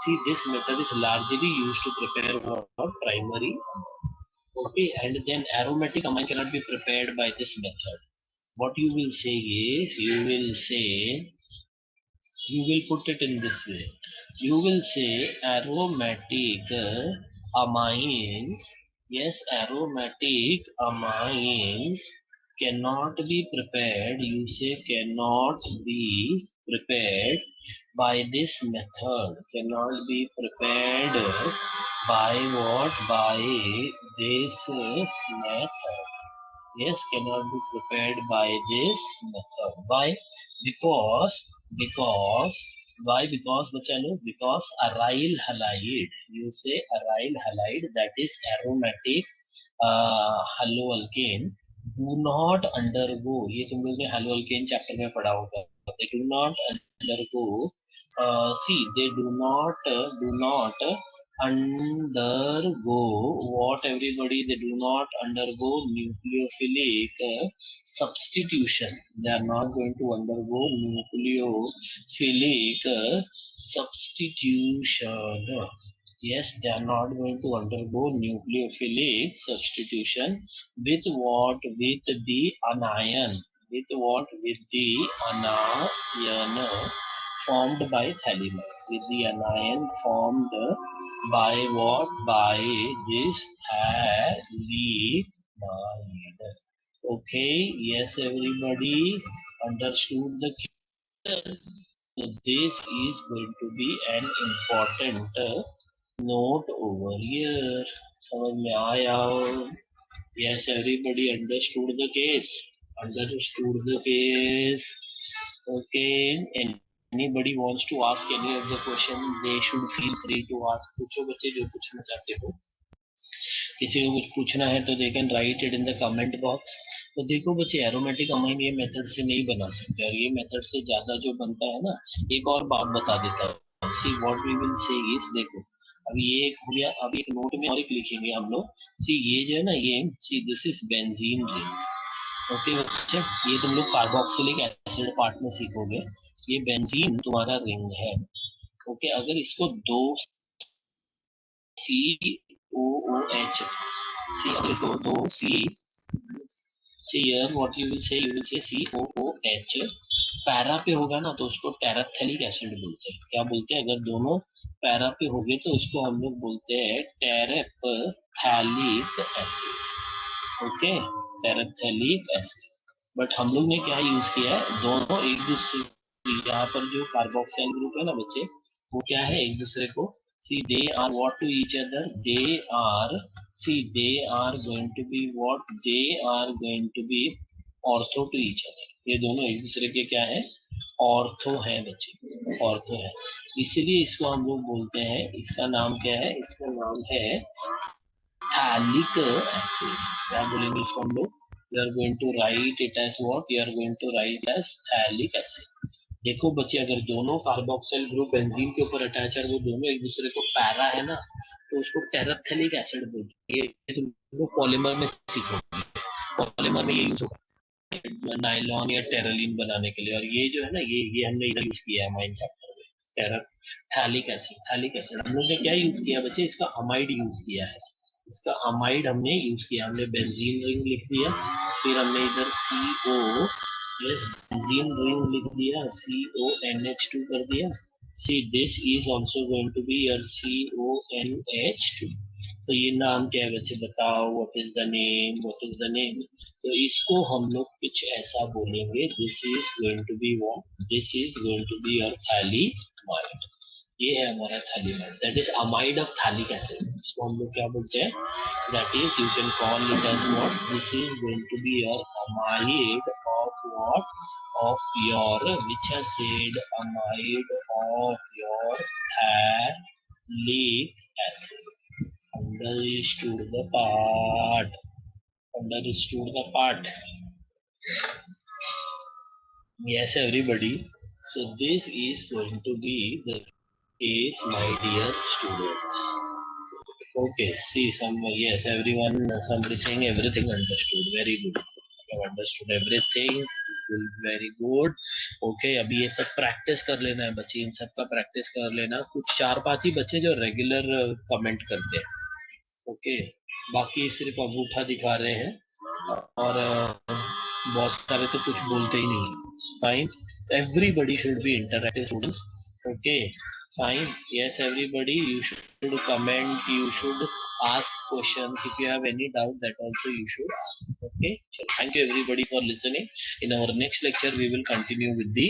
See, this method is largely used to prepare what, primary amine। Okay, and then aromatic amine cannot be prepared by this method, what you will say is, you will put it in this way. You will say aromatic amines. Yes, aromatic amines cannot be prepared. You say cannot be prepared by this method. Cannot be prepared by what? By this method. Yes, cannot be prepared by this method. Why? Because because because बच्चा लोग, because aryl halide, you say aryl halide, that is aromatic haloalkane, do not undergo, ये तुम लोग ने haloalkane chapter में पढ़ा होगा, they do not undergo, see, they do not undergo what, everybody, they do not undergo nucleophilic substitution. They are not going to undergo nucleophilic substitution. Yes, they are not going to undergo nucleophilic substitution with what? With the anion. With what? With the anion formed by thallimide. With the anion formed by what? By this thallimide. Okay, yes, everybody understood the case. So this is going to be an important note over here. समझ में आया? Yes, everybody understood the case. Understood the case. Okay. And anybody wants to ask any of the question, they should feel free to ask. पूछो बच्चे जो पूछना चाहते हो. किसी को कुछ पूछना है तो they can write it in the comment box. तो देखो बच्चे, एरोमेटिक अमाइन ये मेथड से नहीं बना सकते, और ये मेथड से ज्यादा जो बनता है ना, एक और बात बता देता हूँ. See what we will say is, देखो अभी ये एक हो गया, अभी एक नोट में और एक लिखेंगे हम लोग. सी ये जो है ना, ये सी this is benzene ring. Okay बच्चे, ये तुम लोग कार्बोक्सिलिक एसिड पार्ट में सीखोगे. ये बेंजीन तुम्हारा रिंग है. ओके, अगर इसको दो COOH, सी अगर इसको दो सी here what you will say COOH para पे होगा ना, तो उसको टेरेप्थेलिक एसिड बोलते हैं. क्या बोलते हैं? अगर दोनों पैरा पे हो गए तो उसको हम लोग बोलते हैं terephthalic acid. Okay, terephthalic acid. But हम लोग ने क्या यूज किया है, दोनों एक दूसरे, यहाँ पर जो कार्बोक्सिल ग्रुप है ना बच्चे, वो क्या है, एक दूसरे को, see they are what to each other, they are going to be what, they are going to be ortho to each other. ये दोनों एक दूसरे के क्या है, ऑर्थो है बच्चे, ऑर्थो है. इसीलिए इसको हम लोग बोलते हैं, इसका नाम क्या है, इसका नाम है थैलिक एसिड. क्या बोलेंगे इसको हम लोग? You are going to write it as what, you are going to write as phthalic acid. देखो बच्चे, अगर दोनों कार्बोक्सिल ग्रुप बेंजीन के ऊपर अटैच है, वो दोनों एक दूसरे को पैरा है ना, तो उसको टेरेप्थेलिक एसिड बोलते हैं. ये तुम लोग पॉलीमर में सीखोगे, पॉलीमर में ये यूज होगा नाइलॉन या टेरलिन बनाने के लिए. और ये जो है ना, ये हमने इधर यूज किया है माइन चैप्टर में, टेरेप्थेलिक एसिड. थैलिक एसिड हम लोग ने क्या यूज किया बच्चे, इसका अमाइड यूज किया है. इसका अमाइड हमने यूज किया, हमने बेंजीन रिंग लिख दिया, फिर हमने इधर CO, yes, benzene ring लिख दिया, CONH2 कर दिया. See, this is also going to be your CONH2. तो ये नाम क्या है बच्चे, बताओ, what is the name, what is the name? तो इसको हम लोग कुछ ऐसा बोलेंगे, this is going to be what, this is going to be your thalidomide. ये है हमारा phthalimide, that is amide of phthalic acid. इसको हम लोग क्या बोलते हैं, that is, you can call it as what, this is going to be your amide of what, of your, which has said, amide of your thalic acid. Understood the part? Understood the part? Yes, everybody. So this is going to be the case, my dear students. Okay, see, some, yes, everyone, somebody saying everything understood. Very good. You have understood everything. Very good. Okay, अभी ये सब practice कर लेना है बच्चे, इन सब का practice कर लेना. कुछ 4-5 ही बच्चे जो रेगुलर कमेंट करते हैं. ओके, बाकी सिर्फ अंगूठा दिखा रहे हैं. और बहुत सारे तो कुछ बोलते ही नहीं है. Fine. Everybody should be interactive, students. Okay. Fine. Yes, everybody. You should comment. You should ask questions. If you have any doubt, that also you should ask. Okay. Thank you everybody for listening. In our next lecture, we will continue with the